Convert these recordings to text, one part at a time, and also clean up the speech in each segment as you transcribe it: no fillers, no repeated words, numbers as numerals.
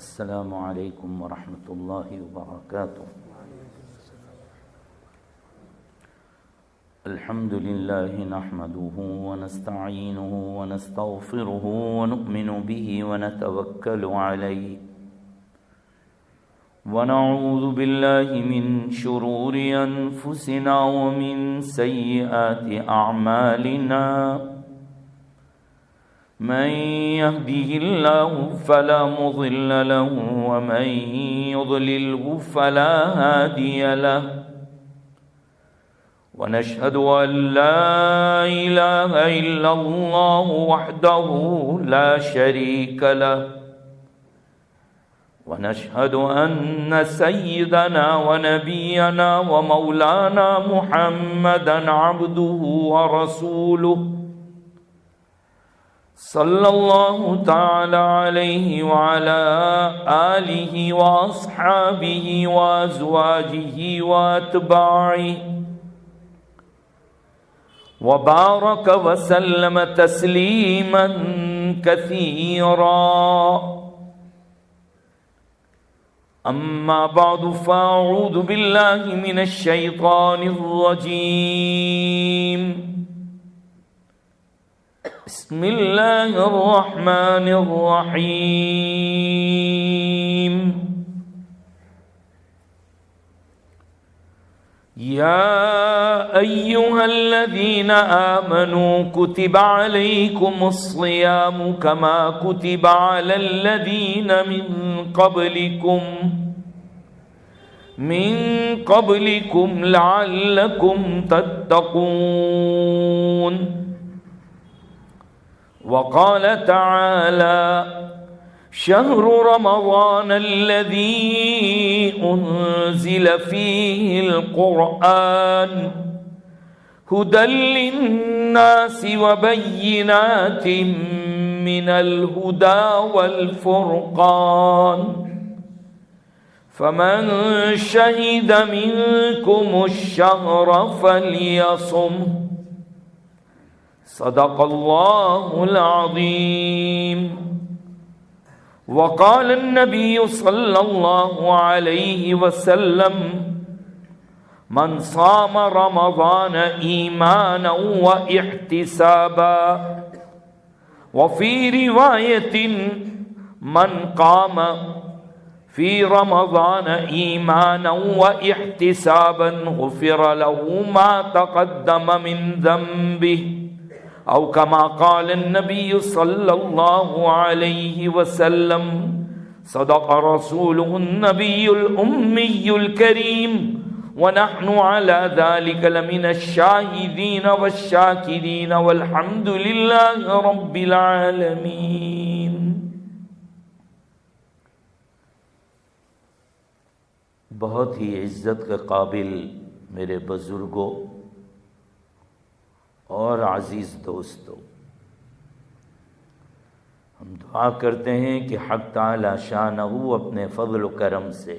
السلام علیکم ورحمۃ اللہ وبرکاتہ۔ الحمد للہ نحمده ونستعینه ونستغفره ونؤمن به ونتوکل علیہ ونعوذ باللہ من شرور انفسنا ومن سیئات اعمالنا من يهده الله فلا مضل له ومن يضلله فلا هادي له ونشهد أن لا إله إلا الله وحده لا شريك له ونشهد أن سيدنا ونبينا ومولانا محمدا عبده ورسوله صلی اللہ تعالی علیہ وعلى آلہ واصحابہ وازواجہ واتباعہ وبارک وسلم تسلیما کثیرا اما بعد فاعوذ باللہ من الشیطان الرجیم بسم اللہ الرحمن الرحیم یا ایہا الذین آمنوا کتب علیکم الصیام کما کتب علی الذین من قبلکم لعلکم تتقون وقال تعالى شهر رمضان الذي أنزل فيه القرآن هدى للناس وبينات من الهدى والفرقان فمن شهد منكم الشهر فليصمه صدق اللہ العظیم وقال النبی صلی اللہ علیہ وسلم من صام رمضان ایمانا واحتسابا وفی روایت من قام فی رمضان ایمانا واحتسابا غفر له ما تقدم من ذنبه او کما قال النبی صلی اللہ علیہ وسلم صدق رسوله النبی الأمی الکریم ونحن على ذلك لمن الشاہدین والشاکرین والحمد للہ رب العالمین۔ بہت ہی عزت کے قابل میرے بزرگوں اور عزیز دوستو، ہم دعا کرتے ہیں کہ حق تعالی شانہ اپنے فضل و کرم سے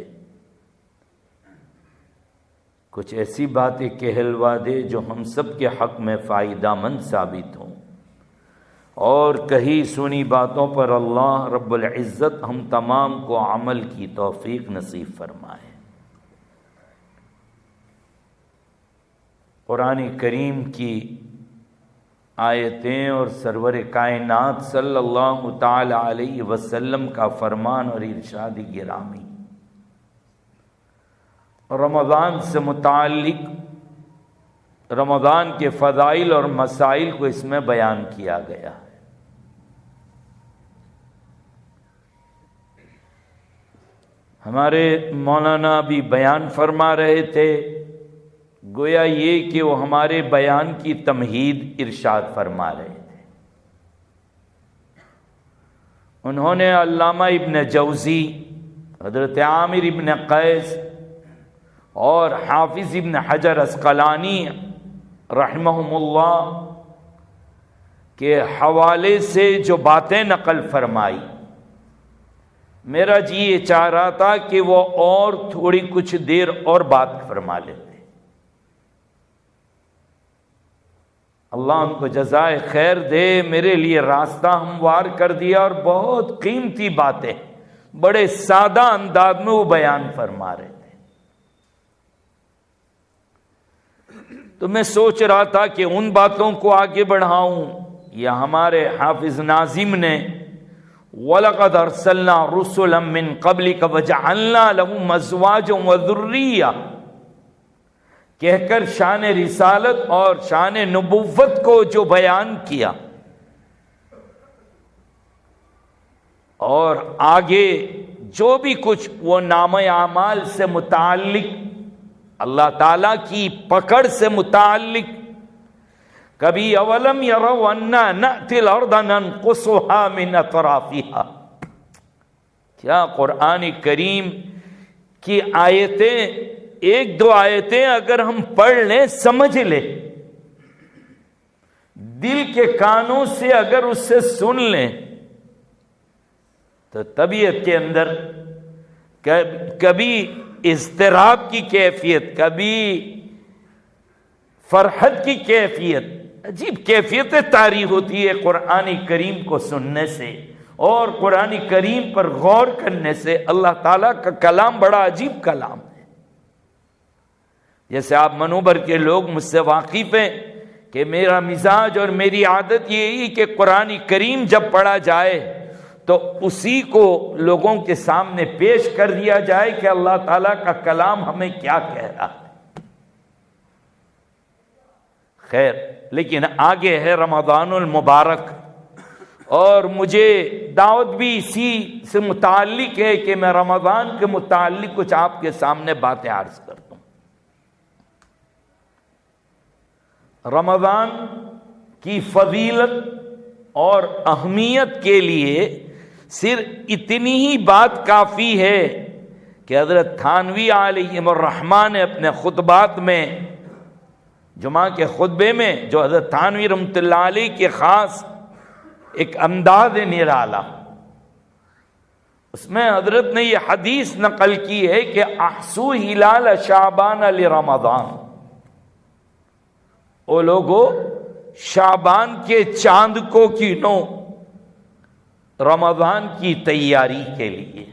کچھ ایسی باتیں کہلوا دے جو ہم سب کے حق میں فائدہ مند ثابت ہوں، اور کہی سنی باتوں پر اللہ رب العزت ہم تمام کو عمل کی توفیق نصیب فرمائے۔ قرآن کریم کی آیتیں اور سرور کائنات صلی اللہ تعالی علیہ وسلم کا فرمان اور ارشاد گرامی رمضان سے متعلق رمضان کے فضائل اور مسائل کو اس میں بیان کیا گیا ہے۔ ہمارے مولانا بھی بیان فرما رہے تھے، گویا یہ کہ وہ ہمارے بیان کی تمہید ارشاد فرما رہے تھے۔ انہوں نے علامہ ابن جوزی، حضرت عامر ابن قیس اور حافظ ابن حجر عسقلانی رحمہم اللہ کے حوالے سے جو باتیں نقل فرمائی، میرا جی یہ چاہ رہا تھا کہ وہ اور تھوڑی کچھ دیر اور بات فرما لیتے۔ اللہ ان کو جزائے خیر دے، میرے لیے راستہ ہموار کر دیا اور بہت قیمتی باتیں بڑے سادہ انداز میں وہ بیان فرما رہے تھے. تو میں سوچ رہا تھا کہ ان باتوں کو آگے بڑھاؤں یا ہمارے حافظ ناظم نے وَلَقَدْ أَرْسَلْنَا رُسُلًا مِّن قَبْلِكَ وَجَعَلْنَا لَهُمْ أَزْوَاجًا وَذُرِّيَّةً کہہ کر شان رسالت اور شان نبوت کو جو بیان کیا، اور آگے جو بھی کچھ وہ نام اعمال سے متعلق، اللہ تعالیٰ کی پکڑ سے متعلق، کبھی اولم یروا انا نأتی الارض ننقصها من اطرافها، کیا قرآن کریم کی آیتیں، ایک دو آیتیں اگر ہم پڑھ لیں، سمجھ لیں، دل کے کانوں سے اگر اس سے سن لیں، تو طبیعت کے اندر کبھی اضطراب کی کیفیت، کبھی فرحت کی کیفیت، عجیب کیفیت طاری ہوتی ہے قرآن کریم کو سننے سے اور قرآن کریم پر غور کرنے سے. اللہ تعالیٰ کا کلام بڑا عجیب کلام ہے. جیسے آپ منوبر کے لوگ مجھ سے واقف ہیں کہ میرا مزاج اور میری عادت یہی کہ قرآن کریم جب پڑھا جائے تو اسی کو لوگوں کے سامنے پیش کر دیا جائے کہ اللہ تعالیٰ کا کلام ہمیں کیا کہہ رہا ہے. خیر، لیکن آگے ہے رمضان المبارک، اور مجھے دعوت بھی اسی سے متعلق ہے کہ میں رمضان کے متعلق کچھ آپ کے سامنے باتیں عرض کرتا ہوں. رمضان کی فضیلت اور اہمیت کے لیے صرف اتنی ہی بات کافی ہے کہ حضرت تھانوی علیہ الرحمہ نے اپنے خطبات میں، جمعہ کے خطبے میں، جو حضرت تھانوی رحمۃ اللہ علیہ کے خاص ایک انداز نرالا، اس میں حضرت نے یہ حدیث نقل کی ہے کہ احسو ہلال شعبان لرمضان، او لوگوں شعبان کے چاند کو گنو رمضان کی تیاری کے لیے.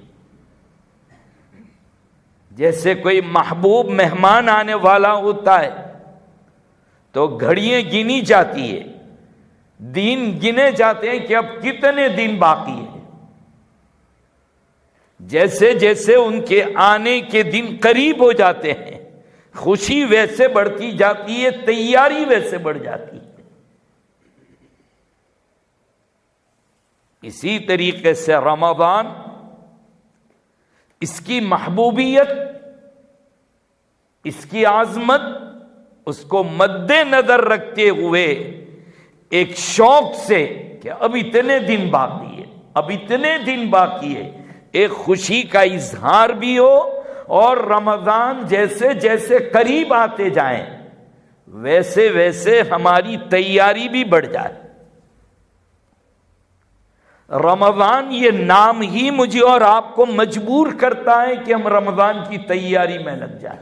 جیسے کوئی محبوب مہمان آنے والا ہوتا ہے تو گھڑیاں گنی جاتی ہے، دن گنے جاتے ہیں کہ اب کتنے دن باقی ہیں. جیسے جیسے ان کے آنے کے دن قریب ہو جاتے ہیں، خوشی ویسے بڑھتی جاتی ہے، تیاری ویسے بڑھ جاتی ہے. اسی طریقے سے رمضان، اس کی محبوبیت، اس کی عظمت، اس کو مد نظر رکھتے ہوئے ایک شوق سے کہ اب اتنے دن باقی ہے، اب اتنے دن باقی ہے، ایک خوشی کا اظہار بھی ہو، اور رمضان جیسے جیسے قریب آتے جائیں ویسے ویسے ہماری تیاری بھی بڑھ جائے. رمضان یہ نام ہی مجھے اور آپ کو مجبور کرتا ہے کہ ہم رمضان کی تیاری میں لگ جائیں.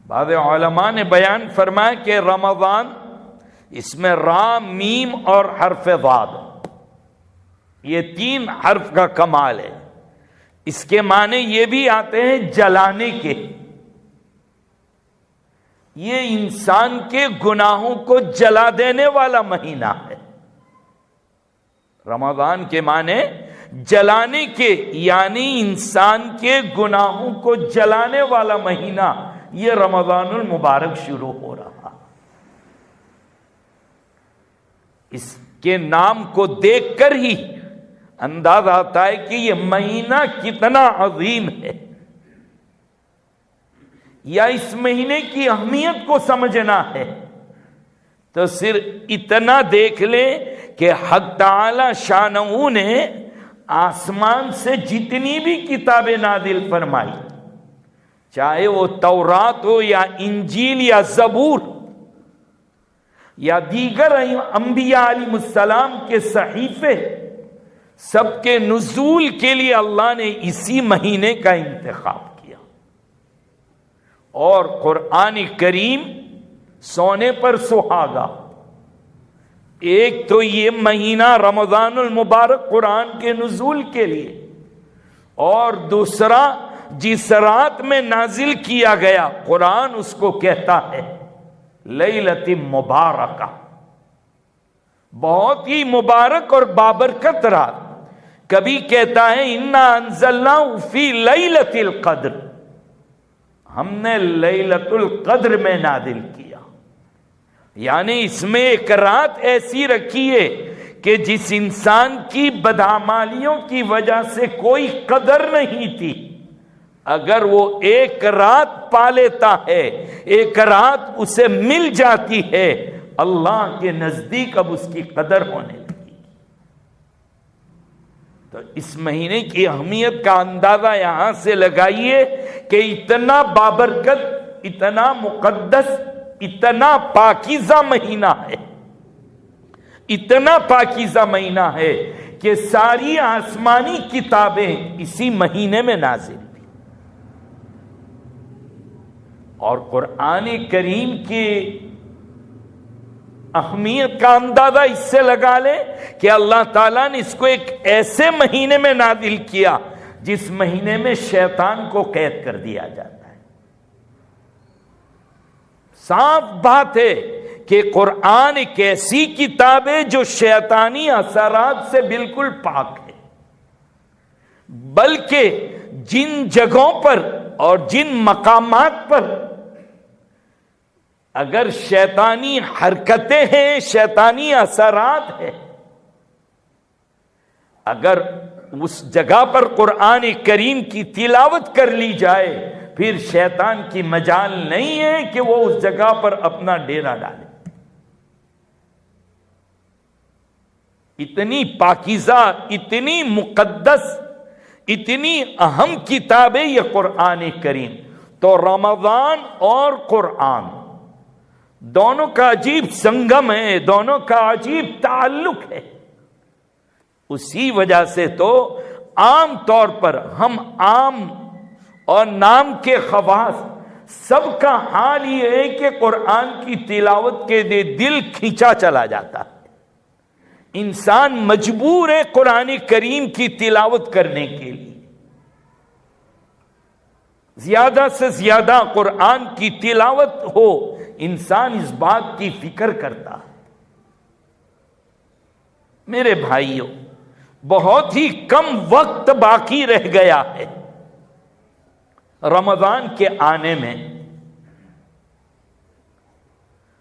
بعض علماء نے بیان فرمایا کہ رمضان، اس میں را، میم اور حرف ضاد، یہ تین حرف کا کمال ہے. اس کے معنی یہ بھی آتے ہیں جلانے کے. یہ انسان کے گناہوں کو جلا دینے والا مہینہ ہے. رمضان کے معنی جلانے کے، یعنی انسان کے گناہوں کو جلانے والا مہینہ. یہ رمضان المبارک شروع ہو رہا. اس کے نام کو دیکھ کر ہی اندازہ آتا ہے کہ یہ مہینہ کتنا عظیم ہے، یا اس مہینے کی اہمیت کو سمجھنا ہے تو صرف اتنا دیکھ لیں کہ حق تعالی شانہ نے آسمان سے جتنی بھی کتابیں نازل فرمائی، چاہے وہ تورات ہو یا انجیل یا زبور یا دیگر انبیاء علیہ السلام کے صحیفے، سب کے نزول کے لیے اللہ نے اسی مہینے کا انتخاب کیا. اور قرآن کریم سونے پر سہاگا، ایک تو یہ مہینہ رمضان المبارک قرآن کے نزول کے لیے، اور دوسرا جس رات میں نازل کیا گیا قرآن اس کو کہتا ہے لیلۃ مبارکہ، بہت ہی مبارک اور بابرکت رات۔ کبھی کہتا ہے انا انزلناہ فی لیلۃ القدر، ہم نے لیلۃ القدر میں نازل کیا، یعنی اس میں ایک رات ایسی رکھی ہے کہ جس انسان کی بدعمالیوں کی وجہ سے کوئی قدر نہیں تھی، اگر وہ ایک رات پا لیتا ہے، ایک رات اسے مل جاتی ہے، اللہ کے نزدیک اب اس کی قدر ہونے لگی۔ تو اس مہینے کی اہمیت کا اندازہ یہاں سے لگائیے کہ اتنا بابرکت، اتنا مقدس، اتنا پاکیزہ مہینہ ہے، اتنا پاکیزہ مہینہ ہے کہ ساری آسمانی کتابیں اسی مہینے میں نازل ہوئی۔ اور قرآن کریم کی اہمیت کا اندازہ اس سے لگا لیں کہ اللہ تعالیٰ نے اس کو ایک ایسے مہینے میں نازل کیا جس مہینے میں شیطان کو قید کر دیا جاتا ہے۔ صاف بات ہے کہ قرآن ایک ایسی کتاب ہے جو شیطانی اثرات سے بالکل پاک ہے، بلکہ جن جگہوں پر اور جن مقامات پر اگر شیطانی حرکتیں ہیں، شیطانی اثرات ہیں، اگر اس جگہ پر قرآن کریم کی تلاوت کر لی جائے پھر شیطان کی مجال نہیں ہے کہ وہ اس جگہ پر اپنا ڈیرا ڈالے۔ اتنی پاکیزہ، اتنی مقدس، اتنی اہم کتاب ہے یہ قرآن کریم۔ تو رمضان اور قرآن دونوں کا عجیب سنگم ہے، دونوں کا عجیب تعلق ہے۔ اسی وجہ سے تو عام طور پر ہم عام اور نام کے خواص سب کا حال یہ ہے کہ قرآن کی تلاوت کے لیے دل کھینچا چلا جاتا ہے، انسان مجبور ہے قرآن کریم کی تلاوت کرنے کے لیے۔ زیادہ سے زیادہ قرآن کی تلاوت ہو، انسان اس بات کی فکر کرتا ہے۔ میرے بھائیوں، بہت ہی کم وقت باقی رہ گیا ہے رمضان کے آنے میں۔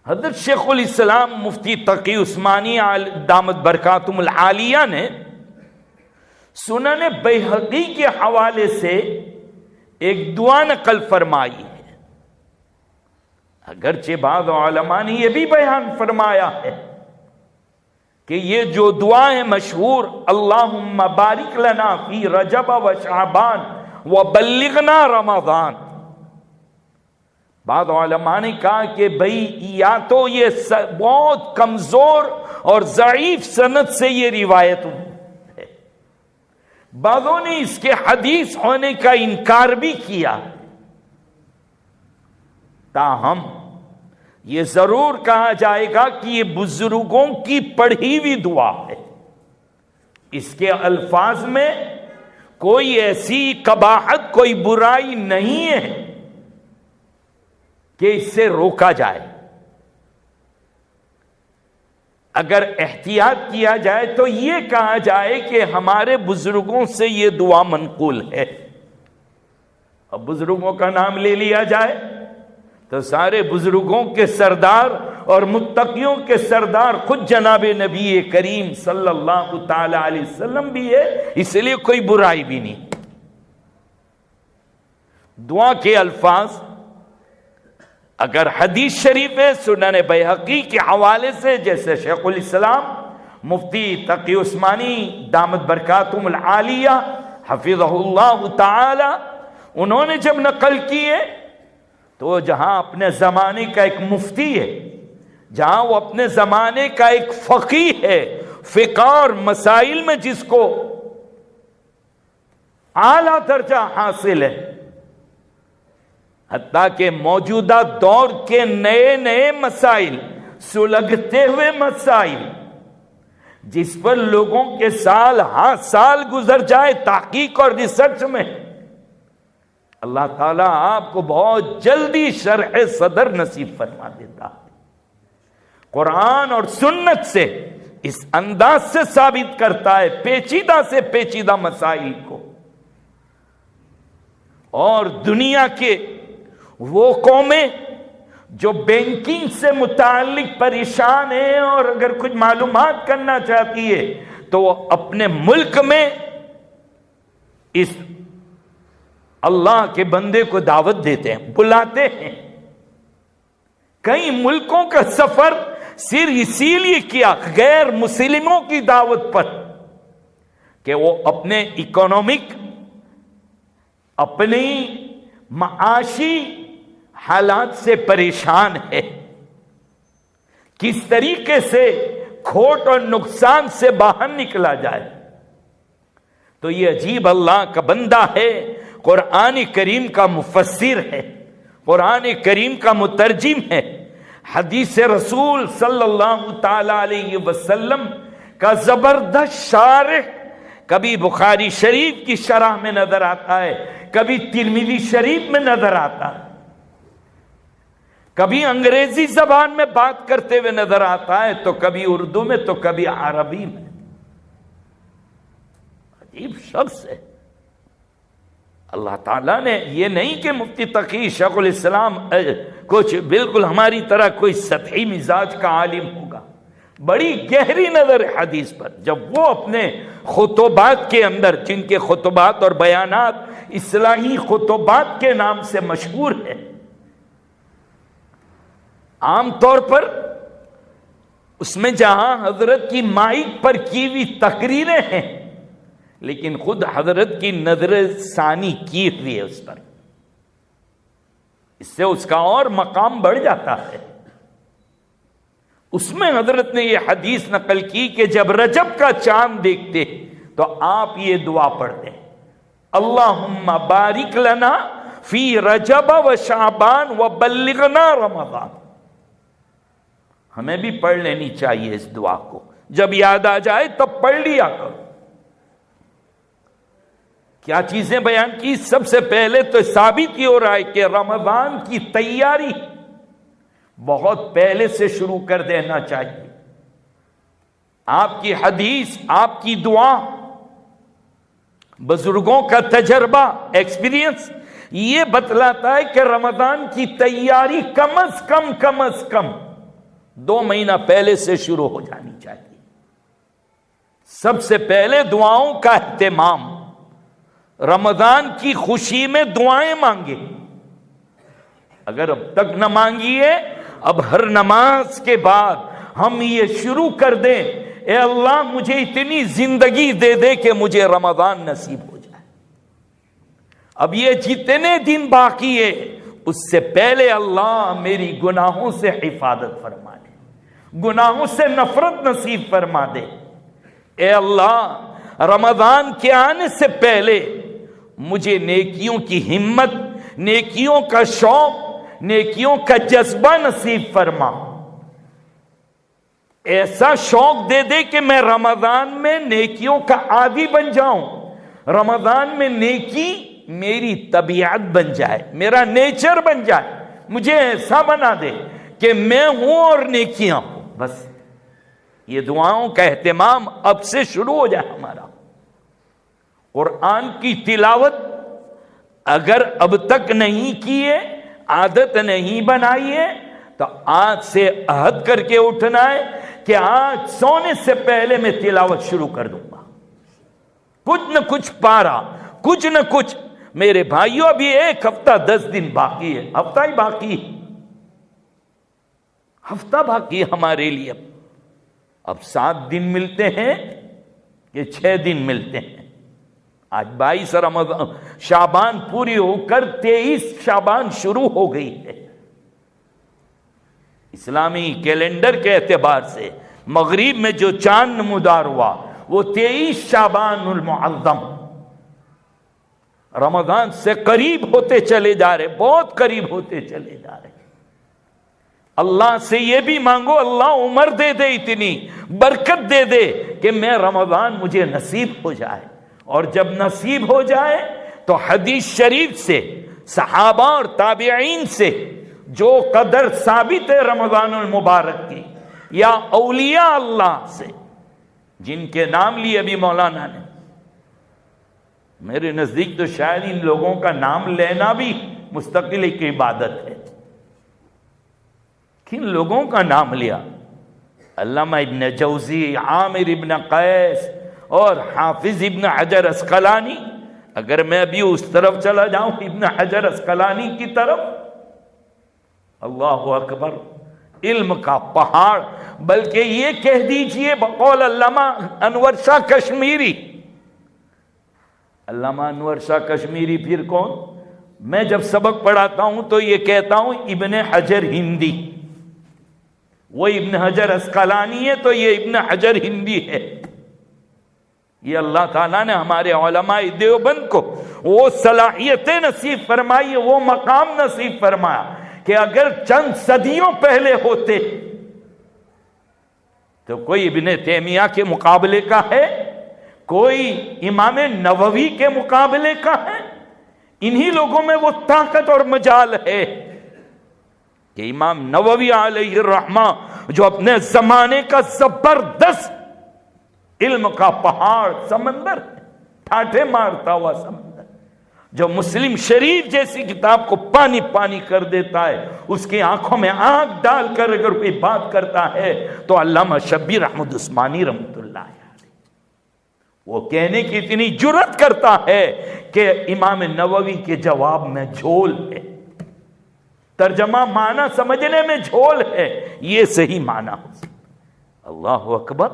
حضرت شیخ الاسلام مفتی تقی عثمانی دامت برکاتہم العالیہ نے سنن بیہقی کے حوالے سے ایک دعا نقل فرمائی ہے۔ اگرچہ بعض علماء نے یہ بھی بیان فرمایا ہے کہ یہ جو دعا ہے مشہور، اللہم بارک لنا فی رجب و شعبان وبلغنا رمضان، بعض علماء نے کہا کہ بھئی یا تو یہ بہت کمزور اور ضعیف سند سے یہ روایت ہے، بعضوں نے اس کے حدیث ہونے کا انکار بھی کیا، تاہم یہ ضرور کہا جائے گا کہ یہ بزرگوں کی پڑھی ہوئی دعا ہے، اس کے الفاظ میں کوئی ایسی قباحت، کوئی برائی نہیں ہے کہ اس سے روکا جائے۔ اگر احتیاط کیا جائے تو یہ کہا جائے کہ ہمارے بزرگوں سے یہ دعا منقول ہے۔ اب بزرگوں کا نام لے لیا جائے تو سارے بزرگوں کے سردار اور متقیوں کے سردار خود جناب نبی کریم صلی اللہ تعالی علیہ وسلم بھی ہے، اس لیے کوئی برائی بھی نہیں۔ دعا کے الفاظ اگر حدیث شریف ہے سنن بیہقی کے حوالے سے، جیسے شیخ الاسلام مفتی تقی عثمانی دامت برکاتہم العالیہ حفظہ اللہ تعالی انہوں نے جب نقل کیے تو جہاں اپنے زمانے کا ایک مفتی ہے، جہاں وہ اپنے زمانے کا ایک فقیہ ہے، فقہ اور مسائل میں جس کو اعلیٰ درجہ حاصل ہے، حتیٰ کہ موجودہ دور کے نئے نئے مسائل، سلگتے ہوئے مسائل، جس پر لوگوں کے سال ہاں سال گزر جائے تحقیق اور ریسرچ میں، اللہ تعالیٰ آپ کو بہت جلدی شرح صدر نصیب فرما دیتا ہے۔ قرآن اور سنت سے اس انداز سے ثابت کرتا ہے پیچیدہ سے پیچیدہ مسائل کو۔ اور دنیا کے وہ قومیں جو بینکنگ سے متعلق پریشان ہیں اور اگر کچھ معلومات کرنا چاہتی ہے تو وہ اپنے ملک میں اس اللہ کے بندے کو دعوت دیتے ہیں، بلاتے ہیں۔ کئی ملکوں کا سفر صرف اسی لیے کیا غیر مسلموں کی دعوت پر کہ وہ اپنے اکنامک، اپنی معاشی حالات سے پریشان ہے، کس طریقے سے کھوٹ اور نقصان سے باہر نکلا جائے۔ تو یہ عجیب اللہ کا بندہ ہے، قرآن کریم کا مفسر ہے، قرآن کریم کا مترجم ہے، حدیث رسول صلی اللہ تعالی علیہ وسلم کا زبردست شارح، کبھی بخاری شریف کی شرح میں نظر آتا ہے، کبھی ترمذی شریف میں نظر آتا ہے، کبھی انگریزی زبان میں بات کرتے ہوئے نظر آتا ہے، تو کبھی اردو میں تو کبھی عربی میں۔ عجیب شخص ہے۔ اللہ تعالیٰ نے یہ نہیں کہ مفتی تقی شیخ الاسلام کچھ بالکل ہماری طرح کوئی سطحی مزاج کا عالم ہوگا، بڑی گہری نظر ہے حدیث پر۔ جب وہ اپنے خطبات کے اندر، جن کے خطبات اور بیانات اصلاحی خطبات کے نام سے مشہور ہے، عام طور پر اس میں جہاں حضرت کی مائک پر کی ہوئی تقریریں ہیں، لیکن خود حضرت کی نظر ثانی کی ہوئی ہے اس پر، اس سے اس کا اور مقام بڑھ جاتا ہے۔ اس میں حضرت نے یہ حدیث نقل کی کہ جب رجب کا چاند دیکھتے تو آپ یہ دعا پڑھتے، اللہم بارک لنا فی رجب و شعبان و بلغنا رمضان۔ ہمیں بھی پڑھ لینی چاہیے اس دعا کو، جب یاد آ جائے تب پڑھ لیا کرو۔ کیا چیزیں بیان کی؟ سب سے پہلے تو ثابت ہی ہو رہا ہے کہ رمضان کی تیاری بہت پہلے سے شروع کر دینا چاہیے۔ آپ کی حدیث، آپ کی دعا، بزرگوں کا تجربہ، ایکسپیرینس یہ بتلاتا ہے کہ رمضان کی تیاری کم از کم 2 مہینہ پہلے سے شروع ہو جانی چاہیے۔ سب سے پہلے دعاؤں کا اہتمام، رمضان کی خوشی میں دعائیں مانگے۔ اگر اب تک نہ مانگیے، اب ہر نماز کے بعد ہم یہ شروع کر دیں، اے اللہ مجھے اتنی زندگی دے دے کہ مجھے رمضان نصیب ہو جائے۔ اب یہ جتنے دن باقی ہے اس سے پہلے اللہ میری گناہوں سے حفاظت فرما دے، گناہوں سے نفرت نصیب فرما دے۔ اے اللہ رمضان کے آنے سے پہلے مجھے نیکیوں کی ہمت، نیکیوں کا شوق، نیکیوں کا جذبہ نصیب فرما۔ ایسا شوق دے دے کہ میں رمضان میں نیکیوں کا عادی بن جاؤں، رمضان میں نیکی میری طبیعت بن جائے، میرا نیچر بن جائے، مجھے ایسا بنا دے کہ میں ہوں اور نیکیاں ہوں۔ بس یہ دعاؤں کا اہتمام اب سے شروع ہو جائے ہمارا۔ قرآن کی تلاوت اگر اب تک نہیں کیے، عادت نہیں بنائی ہے، تو آج سے عہد کر کے اٹھنا ہے کہ آج سونے سے پہلے میں تلاوت شروع کر دوں گا۔ کچھ نہ کچھ پارا، کچھ نہ کچھ۔ میرے بھائیوں ابھی 1 ہفتہ 10 دن باقی ہے، ہفتہ ہی باقی ہے، ہفتہ باقی ہے ہمارے لیے۔ اب 7 دن ملتے ہیں کہ 6 دن ملتے ہیں؟ آج 22 رمضان شعبان پوری ہو کر 23 شعبان شروع ہو گئی ہے۔ اسلامی کیلنڈر کے اعتبار سے مغرب میں جو چاند نمودار ہوا وہ 23 شعبان المعظم، رمضان سے قریب ہوتے چلے جا رہے، بہت قریب ہوتے چلے جا رہے۔ اللہ سے یہ بھی مانگو اللہ عمر دے دے، اتنی برکت دے دے کہ میں رمضان مجھے نصیب ہو جائے، اور جب نصیب ہو جائے تو حدیث شریف سے، صحابہ اور تابعین سے جو قدر ثابت ہے رمضان المبارک کی، یا اولیاء اللہ سے جن کے نام لیے ابھی مولانا نے، میرے نزدیک تو شاید ان لوگوں کا نام لینا بھی مستقل ایک عبادت ہے۔ کن لوگوں کا نام لیا؟ علامہ ابن جوزی، عامر ابن قیس اور حافظ ابن حجر عسقلانی۔ اگر میں ابھی اس طرف چلا جاؤں ابن حجر عسقلانی کی طرف، اللہ اکبر، علم کا پہاڑ، بلکہ یہ کہہ دیجئے بقول علامہ انور شاہ کشمیری، علامہ انور شاہ کشمیری پھر کون؟ میں جب سبق پڑھاتا ہوں تو یہ کہتا ہوں ابن حجر ہندی، وہ ابن حجر عسقلانی ہے تو یہ ابن حجر ہندی ہے۔ یہ اللہ تعالیٰ نے ہمارے علماء دیوبند کو وہ صلاحیتیں نصیب فرمائی، وہ مقام نصیب فرمایا کہ اگر چند صدیوں پہلے ہوتے تو کوئی ابن تیمیہ کے مقابلے کا ہے، کوئی امام نووی کے مقابلے کا ہے؟ انہی لوگوں میں وہ طاقت اور مجال ہے کہ امام نووی علیہ الرحمہ جو اپنے زمانے کا زبردست علم کا پہاڑ، سمندر، ٹھاٹھے مارتا ہوا سمندر، جو مسلم شریف جیسی کتاب کو پانی پانی کر دیتا ہے، اس کی آنکھوں میں آنکھ ڈال کر اگر کوئی بات کرتا ہے تو علامہ شبیر احمد عثمانی رحمۃ اللہ علیہ وہ کہنے کی اتنی جرأت کرتا ہے کہ امام نووی کے جواب میں جھول ہے، ترجمہ معنی سمجھنے میں جھول ہے، یہ صحیح معنی ہو سکتا۔ اللہ اکبر،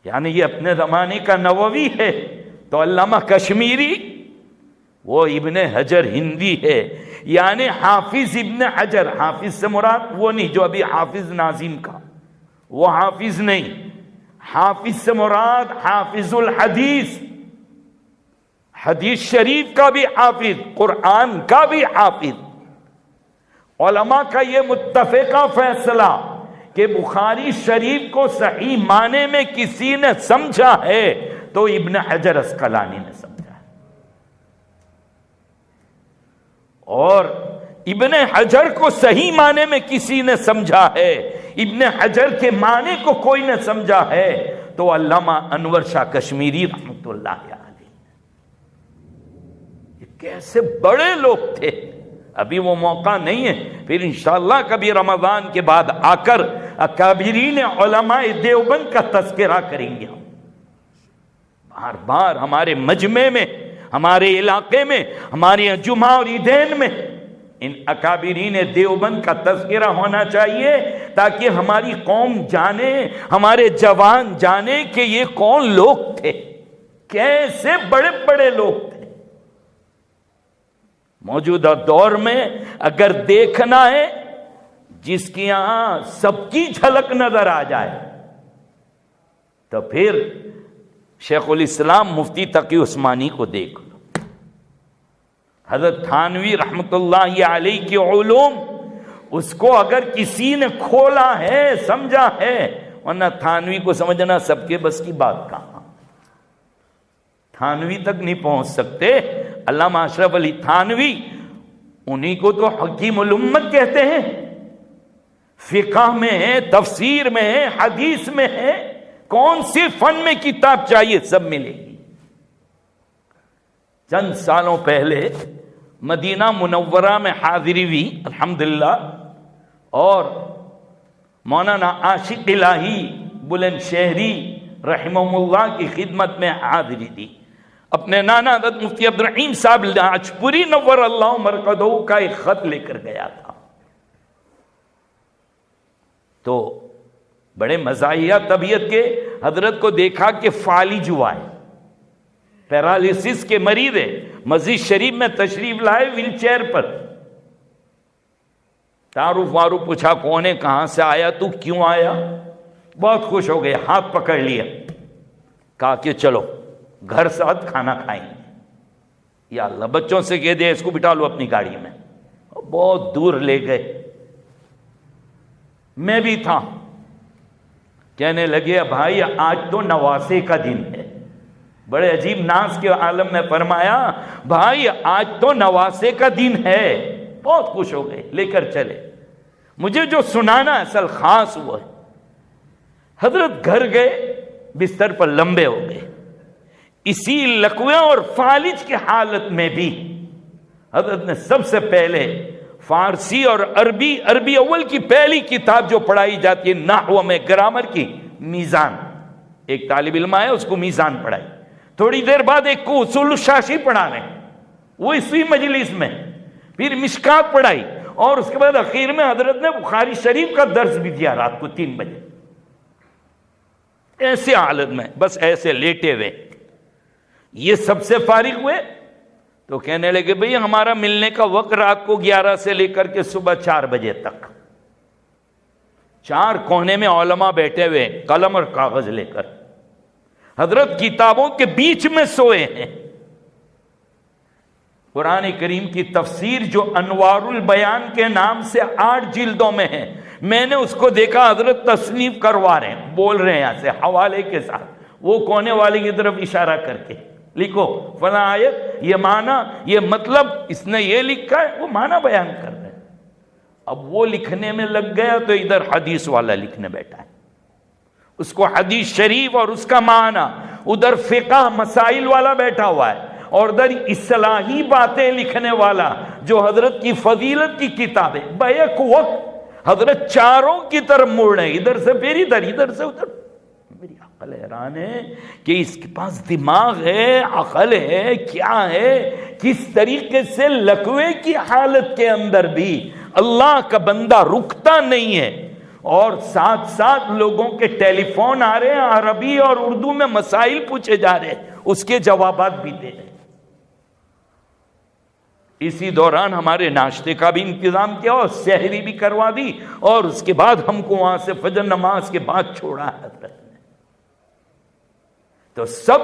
یعنی یہ اپنے زمانے کا نووی ہے تو علامہ کشمیری وہ ابن حجر ہندی ہے، یعنی حافظ ابن حجر۔ حافظ سے مراد وہ نہیں جو ابھی حافظ ناظم کا، وہ حافظ نہیں، حافظ سے مراد حافظ الحدیث، حدیث شریف کا بھی حافظ، قرآن کا بھی حافظ۔ علماء کا یہ متفقہ فیصلہ کہ بخاری شریف کو صحیح معنی میں کسی نے سمجھا ہے تو ابن حجر عسقلانی نے سمجھا ہے، اور ابن حجر کو صحیح معنی میں کسی نے سمجھا ہے، ابن حجر کے معنی کو کوئی نے سمجھا ہے تو علامہ انور شاہ کشمیری رحمۃ اللہ علیہ۔ یہ کیسے بڑے لوگ تھے، ابھی وہ موقع نہیں ہے، پھر انشاءاللہ کبھی رمضان کے بعد آ کر اکابرین علماء دیوبند کا تذکرہ کریں گے۔ ہم بار بار ہمارے مجمع میں، ہمارے علاقے میں، ہمارے جمعہ اور عیدین میں ان اکابرین دیوبند کا تذکرہ ہونا چاہیے تاکہ ہماری قوم جانے، ہمارے جوان جانے کہ یہ کون لوگ تھے، کیسے بڑے بڑے لوگ تھے۔ موجودہ دور میں اگر دیکھنا ہے جس کی یہاں سب کی جھلک نظر آ جائے تو پھر شیخ الاسلام مفتی تقی عثمانی کو دیکھ لو، حضرت تھانوی رحمت اللہ علیہ کے علوم، اس کو اگر کسی نے کھولا ہے، سمجھا ہے، ورنہ تھانوی کو سمجھنا سب کے بس کی بات کہاں، تھانوی تک نہیں پہنچ سکتے۔ علامہ اشرف علی تھانوی، انہی کو تو حکیم الامت کہتے ہیں، فقہ میں ہے، تفسیر میں ہے، حدیث میں ہے، کون سی فن میں کتاب چاہیے سب ملے گی۔ چند سالوں پہلے مدینہ منورہ میں حاضری ہوئی الحمدللہ، اور مولانا عاشق الہی بلند شہری رحمہ اللہ کی خدمت میں حاضری دی۔ اپنے نانا حضرت مفتی عبد الرحیم صاحب لاجپوری نور اللہ مرقدہ کا ایک خط لے کر گیا تھا، تو بڑے مزاحیہ طبیعت کے حضرت کو دیکھا کہ فالج ہوا ہے، پیرالیسس کے مریض ہے، مسجد شریف میں تشریف لائے ویل چیئر پر، تعارف وارف پوچھا کون ہے، کہاں سے آیا، تو کیوں آیا، بہت خوش ہو گئے، ہاتھ پکڑ لیا، کہا کہ چلو گھر ساتھ کھانا کھائیں گے، یا اللہ بچوں سے کہہ دے اس کو بٹھا لو اپنی گاڑی میں، بہت دور لے گئے، میں بھی تھا. کہنے لگے بھائی آج تو نواسے کا دن ہے. بڑے عجیب ناز کے عالم میں فرمایا بھائی آج تو نواسے کا دن ہے. بہت خوش ہو گئے, لے کر چلے. مجھے جو سنانا اصل خاص ہوا ہے. حضرت گھر گئے, بستر پر لمبے ہو گئے. اسی لقوے اور فالج کی حالت میں بھی حضرت نے سب سے پہلے فارسی اور عربی اول کی پہلی کتاب جو پڑھائی جاتی ہے نحو میں, گرامر کی, میزان. ایک طالب علم آیا, اس کو میزان پڑھائی. تھوڑی دیر بعد ایک کو اصول الشاشی پڑھا رہے ہیں, وہ اسی مجلس میں. پھر مشکات پڑھائی, اور اس کے بعد اخیر میں حضرت نے بخاری شریف کا درس بھی دیا رات کو 3 بجے. ایسے حالت میں بس ایسے لیٹے ہوئے. یہ سب سے فارغ ہوئے تو کہنے لگے بھئی ہمارا ملنے کا وقت رات کو 11 سے لے کر کے صبح 4 بجے تک. 4 کونے میں علماء بیٹھے ہوئے قلم اور کاغذ لے کر. حضرت کتابوں کے بیچ میں سوئے ہیں. قرآن کریم کی تفسیر جو انوار البیان کے نام سے 8 جلدوں میں ہے, میں نے اس کو دیکھا حضرت تصنیف کروا رہے ہیں, بول رہے ہیں یہاں سے حوالے کے ساتھ, وہ کونے والے کی طرف اشارہ کر کے لکھو فلاں آیت, یہ معنی, یہ مطلب, اس نے یہ لکھا ہے, وہ معنی بیان کر رہے ہیں. اب وہ لکھنے میں لگ گیا تو ادھر حدیث والا لکھنے بیٹھا ہے, اس کو حدیث شریف اور اس کا معنی. ادھر فقہ مسائل والا بیٹھا ہوا ہے, اور ادھر اصلاحی باتیں لکھنے والا جو حضرت کی فضیلت کی کتاب ہے. بیک وقت حضرت چاروں کی طرف مڑ رہے ہیں, ادھر سے پھر ادھر سے ادھر. میری عقل حیران ہے کہ اس کے پاس دماغ ہے, عقل ہے, کیا ہے, کس طریقے سے لقوے کی حالت کے اندر بھی اللہ کا بندہ رکتا نہیں ہے, اور ساتھ ساتھ لوگوں کے ٹیلی فون آ رہے ہیں, عربی اور اردو میں مسائل پوچھے جا رہے ہیں, اس کے جوابات بھی دے رہے ہیں. اسی دوران ہمارے ناشتے کا بھی انتظام کیا اور سحری بھی کروا دی, اور اس کے بعد ہم کو وہاں سے فجر نماز کے بعد چھوڑا حضرت نے. تو سب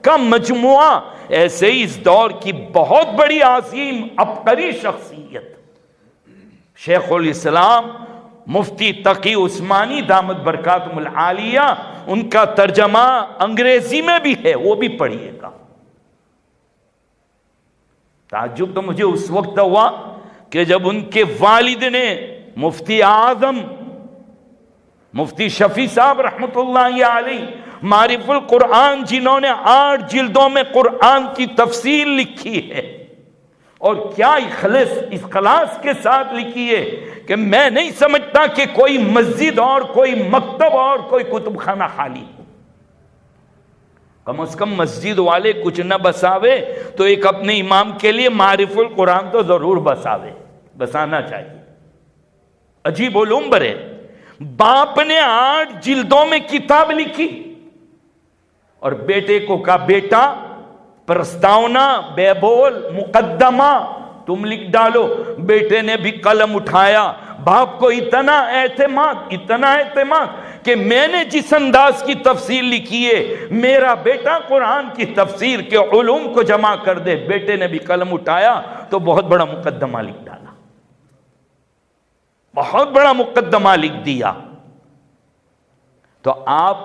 کا مجموعہ ایسے ہی اس دور کی بہت بڑی عظیم عبقری شخصیت شیخ الاسلام مفتی تقی عثمانی دامت برکاتہم العالیہ, ان کا ترجمہ انگریزی میں بھی ہے, وہ بھی پڑھیے گا. تعجب تو مجھے اس وقت ہوا کہ جب ان کے والد نے مفتی اعظم مفتی شفیع صاحب رحمت اللہ علیہ معرف القرآن, جنہوں نے 8 جلدوں میں قرآن کی تفسیر لکھی ہے, اور کیا اخلاص کے ساتھ لکھی ہے کہ میں نہیں سمجھتا کہ کوئی مسجد اور کوئی مکتب اور کوئی کتب خانہ خالی ہو. کم از کم مسجد والے کچھ نہ بساوے تو ایک اپنے امام کے لیے معرف القرآن تو ضرور بسانا چاہیے. عجیب علوم برے. باپ نے 8 جلدوں میں کتاب لکھی اور بیٹے کو کہا بیٹا پرستاونا, بے بول, مقدمہ تم لکھ ڈالو. بیٹے نے بھی قلم اٹھایا. باپ کو اتنا اعتماد کہ میں نے جس انداز کی تفسیر لکھی ہے میرا بیٹا قرآن کی تفسیر کے علوم کو جمع کر دے. بیٹے نے بھی قلم اٹھایا تو بہت بڑا مقدمہ لکھ ڈالا, بہت بڑا مقدمہ لکھ دیا. تو آپ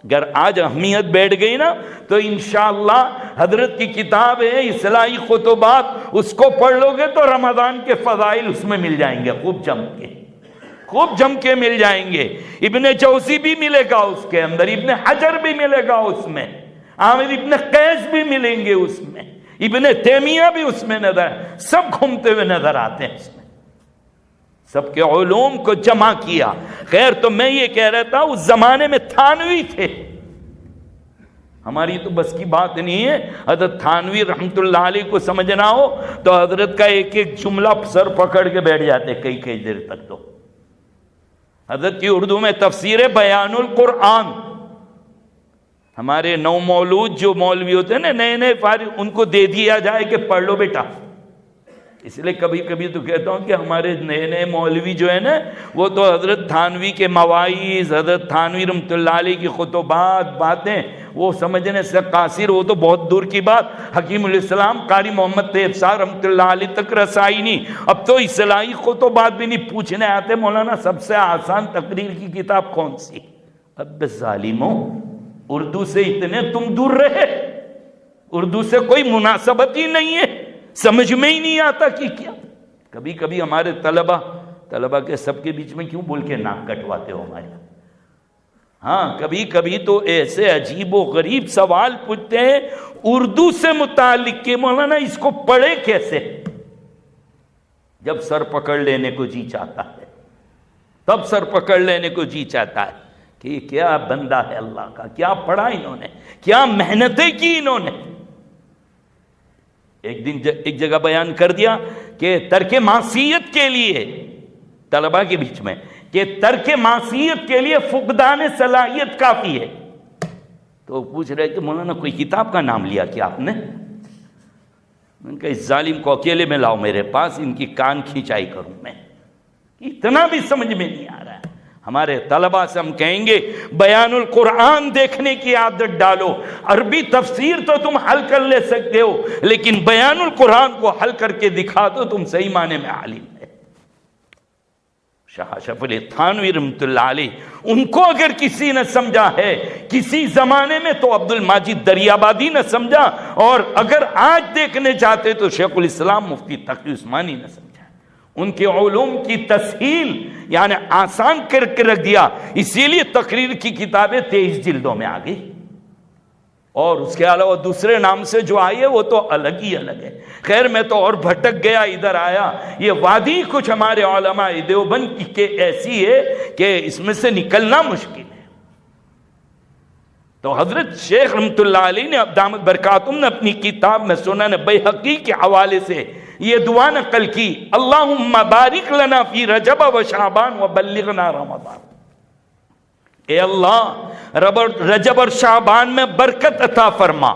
اگر آج اہمیت بیٹھ گئی نا تو انشاءاللہ حضرت کی کتاب ہے اصلاحی خطبات, اس کو پڑھ لو گے تو رمضان کے فضائل اس میں مل جائیں گے, خوب جم کے مل جائیں گے. ابن جوزی بھی ملے گا اس کے اندر, ابن حجر بھی ملے گا اس میں, عامر ابن قیس بھی ملیں گے اس میں, ابن تیمیہ بھی اس میں نظر, سب گھومتے ہوئے نظر آتے ہیں اس میں. سب کے علوم کو جمع کیا. خیر تو میں یہ کہہ رہا تھا اس زمانے میں تھانوی تھے, ہماری تو بس کی بات نہیں ہے. حضرت تھانوی رحمت اللہ علیہ کو سمجھنا ہو تو حضرت کا ایک جملہ سر پکڑ کے بیٹھ جاتے کئی دیر تک. تو حضرت کی اردو میں تفسیر بیان القرآن, ہمارے نو مولود جو مولوی ہوتے ہیں نا نئے فارغ, ان کو دے دیا جائے کہ پڑھ لو بیٹا, اس لیے کبھی کبھی تو کہتا ہوں کہ ہمارے نئے نئے مولوی جو ہے نا، وہ تو حضرت تھانوی کے مواعظ، حضرت تھانوی رحمۃ اللہ علیہ کی خطبات، باتیں وہ سمجھنے سے قاصر، وہ تو بہت دور کی بات۔ حکیم علیہ السلام قاری محمد طیب صاحب رحمۃ اللہ علیہ تک رسائی نہیں، اب تو اصلاحی خطبات بھی نہیں پوچھنے آتے مولانا سب سے آسان تقریر کی کتاب کون سی؟ اب ظالموں، اردو سے اتنے تم دور رہے، اردو سے کوئی مناسبت ہی نہیں ہے، سمجھ میں ہی نہیں آتا کہ کیا۔ کبھی کبھی ہمارے طلبہ کے سب کے بیچ میں کیوں بول کے ناک کٹواتے ہو ہمارے؟ ہاں کبھی کبھی تو ایسے عجیب و غریب سوال پوچھتے ہیں اردو سے متعلق کہ مولانا اس کو پڑھے کیسے؟ جب سر پکڑ لینے کو جی چاہتا ہے، تب سر پکڑ لینے کو جی چاہتا ہے کہ یہ کیا بندہ ہے اللہ کا، کیا پڑھا انہوں نے، کیا محنتیں کی انہوں نے۔ ایک دن ایک جگہ بیان کر دیا کہ ترک معصیت کے لیے طلبہ کے بیچ میں کہ ترک معصیت کے لیے فقدان صلاحیت کافی ہے، تو پوچھ رہے کہ مولانا کوئی کتاب کا نام لیا کیا آپ نے؟ میں نے کہا اس ظالم کو اکیلے میں لاؤ میرے پاس، ان کی کان کھینچائی کروں میں، اتنا بھی سمجھ میں نہیں آ رہا ہے۔ ہمارے طلبہ سے ہم کہیں گے بیان القرآن دیکھنے کی عادت ڈالو، عربی تفسیر تو تم حل کر لے سکتے ہو، لیکن بیان القرآن کو حل کر کے دکھا دو تم صحیح معنی میں عالم ہے۔ شاہ اشرف علی تھانوی رحمۃ اللہ علیہ، ان کو اگر کسی نے سمجھا ہے کسی زمانے میں تو عبد الماجد دریابادی نے سمجھا، اور اگر آج دیکھنے چاہتے تو شیخ الاسلام مفتی تقی عثمانی نے سمجھا۔ ان کے علوم کی تسہیل یعنی آسان کر کے رکھ دیا، اسی لیے تقریر کی کتابیں 23 جلدوں میں آ گئی، اور اس کے علاوہ دوسرے نام سے جو آئی ہے وہ تو الگ ہی الگ ہے۔ خیر میں تو اور بھٹک گیا، ادھر آیا، یہ وادی کچھ ہمارے علماء دیوبند کی ایسی ہے کہ اس میں سے نکلنا مشکل ہے۔ تو حضرت شیخ رحمۃ اللہ علیہ نے دامت برکاتہم نے اپنی کتاب میں سنن بیہقی کے حوالے سے یہ دعا نقل کی، اللہم بارک لنا فی رجب و شعبان و بلغنا رمضان۔ اے اللہ رجب اور شعبان میں برکت عطا فرما۔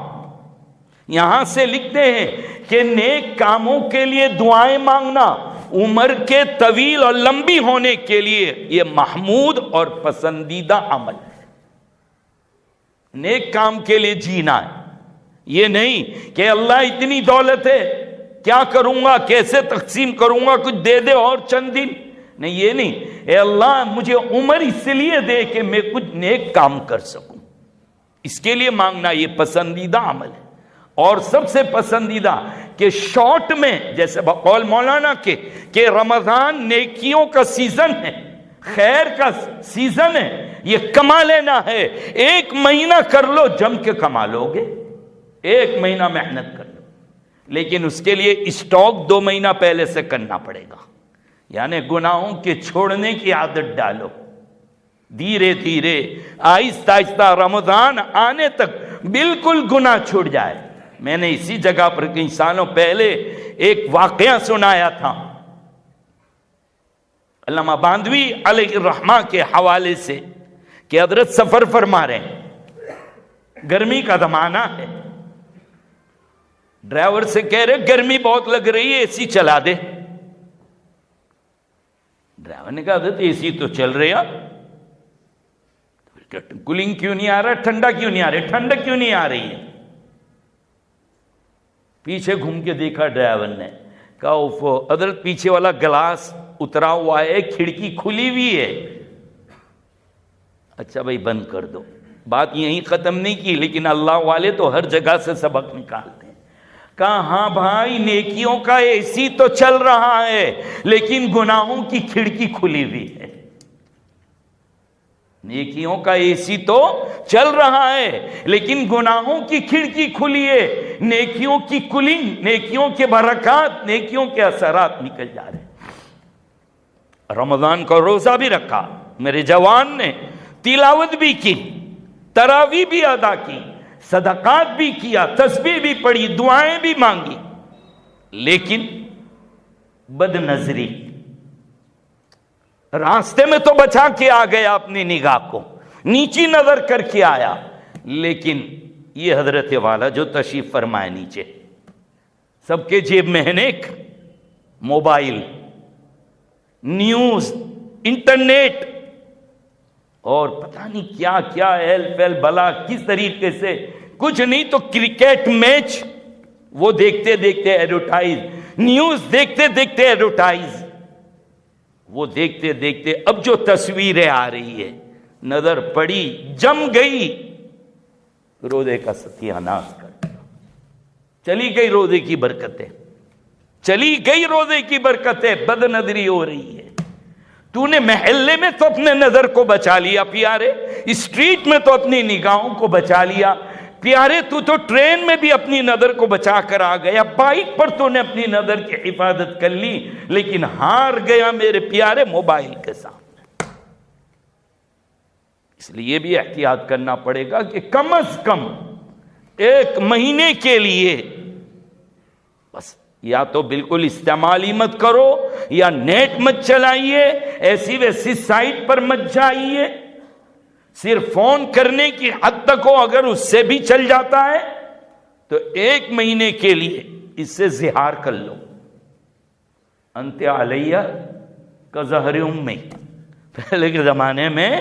یہاں سے لکھتے ہیں کہ نیک کاموں کے لیے دعائیں مانگنا عمر کے طویل اور لمبی ہونے کے لیے یہ محمود اور پسندیدہ عمل ہے۔ نیک کام کے لیے جینا ہے، یہ نہیں کہ اللہ اتنی دولت ہے کیا کروں گا، کیسے تقسیم کروں گا، کچھ دے دے اور چند دن، نہیں یہ نہیں، اے اللہ مجھے عمر اس لیے دے کہ میں کچھ نیک کام کر سکوں، اس کے لیے مانگنا یہ پسندیدہ عمل ہے۔ اور سب سے پسندیدہ کہ شارٹ میں جیسے بقول مولانا کے کہ رمضان نیکیوں کا سیزن ہے، خیر کا سیزن ہے، یہ کما لینا ہے، 1 مہینہ کر لو جم کے کما لو گے، 1 مہینہ محنت کر لو، لیکن اس کے لیے اسٹاک 2 مہینہ پہلے سے کرنا پڑے گا، یعنی گناہوں کے چھوڑنے کی عادت ڈالو، دھیرے دھیرے آہستہ آہستہ رمضان آنے تک بالکل گناہ چھوٹ جائے۔ میں نے اسی جگہ پر کئی سالوں پہلے ایک واقعہ سنایا تھا علامہ باندھوی علیہ الرحمہ کے حوالے سے کہ حضرت سفر فرما رہے ہیں، گرمی کا زمانہ ہے، ڈرائیور سے کہہ رہے گرمی بہت لگ رہی ہے، اے سی چلا دے۔ ڈرائیور نے کہا حضرت اے سی تو چل رہا، کولنگ کیوں نہیں آ رہا، ٹھنڈا کیوں نہیں آ رہا، ٹھنڈک کیوں نہیں آ رہی ہے؟ پیچھے گھوم کے دیکھا ڈرائیور نے، کہا حضرت پیچھے والا گلاس اترا ہوا ہے، کھڑکی کھلی ہوئی ہے۔ اچھا بھائی بند کر دو، بات یہیں ختم نہیں کی، لیکن اللہ والے تو ہر جگہ سے سبق نکالتے ہیں۔ کہا ہاں بھائی نیکیوں کا اے سی تو چل رہا ہے لیکن گناہوں کی کھڑکی کھلی ہوئی ہے۔ نیکیوں کا اے سی تو چل رہا ہے لیکن گناہوں کی کھڑکی کھلی ہے، نیکیوں کی کولنگ، نیکیوں کے برکات، نیکیوں کے اثرات نکل جا رہے ہیں۔ رمضان کا روزہ بھی رکھا میرے جوان نے، تلاوت بھی کی، تراویح بھی ادا کی، صدقات بھی کیا، تسبیح بھی پڑھی، دعائیں بھی مانگی، لیکن بد نظری راستے میں تو بچا کے آ گیا، اپنی نگاہ کو نیچی نظر کر کے آیا، لیکن یہ حضرت والا جو تشریف فرمائے نیچے، سب کے جیب میں ہے نیک، موبائل، نیوز، انٹرنیٹ اور پتہ نہیں کیا کیا ایل فیل بلا، کس طریقے سے کچھ نہیں تو کرکٹ میچ وہ دیکھتے دیکھتے ایڈورٹائز، نیوز دیکھتے دیکھتے ایڈورٹائز، وہ دیکھتے دیکھتے اب جو تصویریں آ رہی ہے نظر پڑی، جم گئی، روزے کا ستیہ ناش کر دیا، چلی گئی روزے کی برکتیں، چلی گئی روزے کی برکتیں، بد نظری ہو رہی ہے۔ تو نے محلے میں تو اپنے نظر کو بچا لیا پیارے، اسٹریٹ میں تو اپنی نگاہوں کو بچا لیا پیارے، تو ٹرین میں بھی اپنی نظر کو بچا کر آ گیا، بائک پر تو نے اپنی نظر کی حفاظت کر لی، لیکن ہار گیا میرے پیارے موبائل کے سامنے۔ اس لیے بھی احتیاط کرنا پڑے گا کہ کم از کم 1 مہینے کے لیے بس یا تو بالکل استعمال ہی مت کرو، یا نیٹ مت چلائیے، ایسی ویسی سائٹ پر مت جائیے، صرف فون کرنے کی حد تک ہو، اگر اس سے بھی چل جاتا ہے تو 1 مہینے کے لیے اس سے زہار کر لو۔ انت علیہ کظہر امی، پہلے کے زمانے میں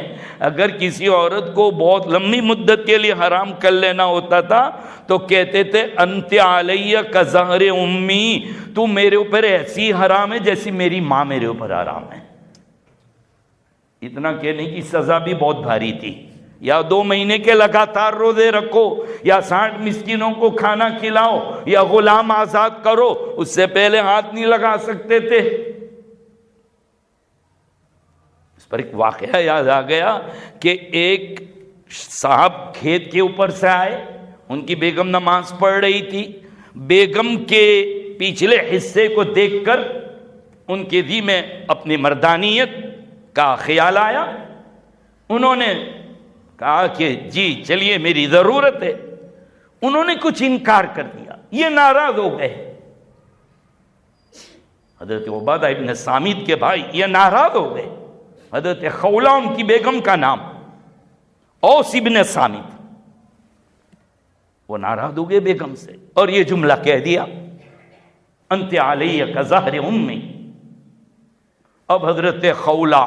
اگر کسی عورت کو بہت لمبی مدت کے لیے حرام کر لینا ہوتا تھا تو کہتے تھے انت علیہ کظہر امی، تو میرے اوپر ایسی حرام ہے جیسی میری ماں میرے اوپر حرام ہے۔ اتنا کہنے کی سزا بھی بہت بھاری تھی، یا 2 مہینے کے لگاتار روزے رکھو، یا 60 مسکینوں کو کھانا کھلاؤ، یا غلام آزاد کرو، اس سے پہلے ہاتھ نہیں لگا سکتے تھے۔ اس پر ایک واقعہ یاد آ گیا کہ ایک صاحب کھیت کے اوپر سے آئے، ان کی بیگم نماز پڑھ رہی تھی، بیگم کے پچھلے حصے کو دیکھ کر ان کے دل میں اپنی مردانیت کا خیال آیا، انہوں نے کہا کہ جی چلیے میری ضرورت ہے، انہوں نے کچھ انکار کر دیا، یہ ناراض ہو گئے، حضرت عبادہ ابن صامت کے بھائی یہ ناراض ہو گئے، حضرت خولہ ان کی بیگم کا نام، اوس ابن صامت، وہ ناراض ہو گئے بیگم سے اور یہ جملہ کہہ دیا انت علیہ کظہر امی۔ اب حضرت خولہ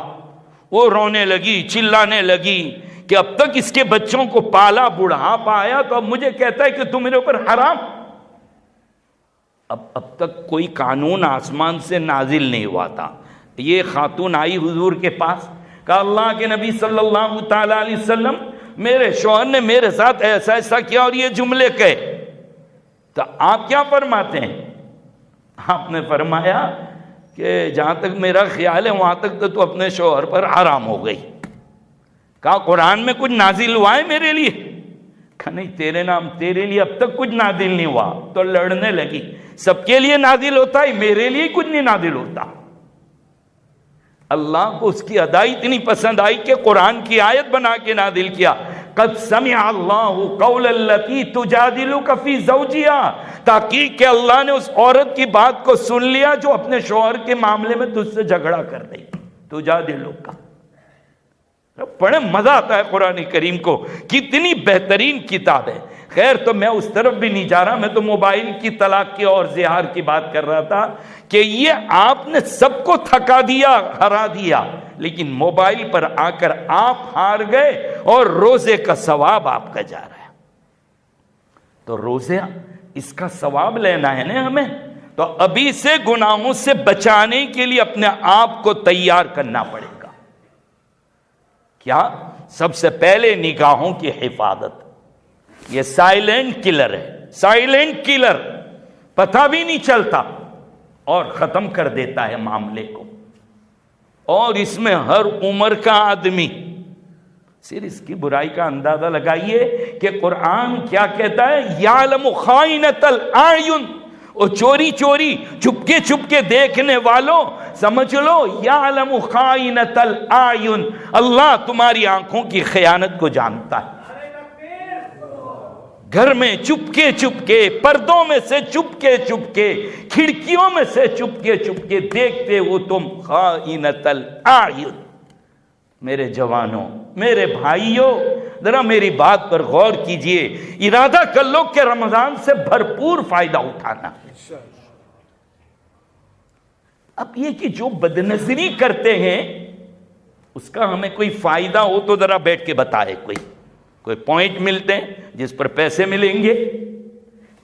وہ رونے لگی، چلانے لگی کہ اب تک اس کے بچوں کو پالا، بڑھاپا آیا تو اب مجھے کہتا ہے کہ تم میرے اوپر حرام۔ اب تک کوئی قانون آسمان سے نازل نہیں ہوا تھا۔ یہ خاتون آئی حضور کے پاس، کہا اللہ کے نبی صلی اللہ تعالی علیہ وسلم میرے شوہر نے میرے ساتھ ایسا ایسا کیا اور یہ جملے کہے، تو آپ کیا فرماتے ہیں؟ آپ نے فرمایا کہ جہاں تک میرا خیال ہے وہاں تک تو اپنے شوہر پر حرام ہو گئی۔ کہا قرآن میں کچھ نازل ہوا ہے میرے لیے؟ کہا نہیں، تیرے نام تیرے لیے اب تک کچھ نازل نہیں ہوا۔ تو لڑنے لگی، سب کے لیے نازل ہوتا ہے، میرے لیے کچھ نہیں نازل ہوتا۔ اللہ کو اس کی ادائی اتنی پسند آئی کہ قرآن کی آیت بنا کے نازل کیا، قد سمع اللہ قول التی تجادلک فی زوجہا، تاکہ کہ اللہ نے اس عورت کی بات کو سن لیا جو اپنے شوہر کے معاملے میں تجھ سے جھگڑا کر رہی، تجادلک۔ بڑے مزہ آتا ہے قرآن کریم کو، کتنی بہترین کتاب ہے۔ خیر تو میں اس طرف بھی نہیں جا رہا، میں تو موبائل کی طلاق کی اور زہار کی بات کر رہا تھا کہ یہ آپ نے سب کو تھکا دیا، ہرا دیا، لیکن موبائل پر آ کر آپ ہار گئے اور روزے کا ثواب آپ کا جا رہا ہے۔ تو روزے اس کا ثواب لینا ہے نا ہمیں، تو ابھی سے گناہوں سے بچانے کے لیے اپنے آپ کو تیار کرنا پڑے گا۔ کیا؟ سب سے پہلے نگاہوں کی حفاظت۔ یہ سائلنٹ کلر ہے، سائلنٹ کلر، پتہ بھی نہیں چلتا اور ختم کر دیتا ہے معاملے کو۔ اور اس میں ہر عمر کا آدمی، صرف اس کی برائی کا اندازہ لگائیے کہ قرآن کیا کہتا ہے، یعلم خائنۃ الاعین، اور چوری چوری چپکے چپکے دیکھنے والوں سمجھ لو یعلم خائنۃ الاعین، اللہ تمہاری آنکھوں کی خیانت کو جانتا ہے۔ گھر میں چپکے چپکے، پردوں میں سے چپکے چپکے، کھڑکیوں میں سے چپکے چپکے دیکھتے ہو تم خائنۃ الاعین۔ میرے جوانوں، میرے بھائیوں، ذرا میری بات پر غور کیجئے، ارادہ کر لو کہ رمضان سے بھرپور فائدہ اٹھانا۔ اب یہ کہ جو بدنظری کرتے ہیں اس کا ہمیں کوئی فائدہ ہو تو ذرا بیٹھ کے بتائے، کوئی پوائنٹ ملتے ہیں جس پر پیسے ملیں گے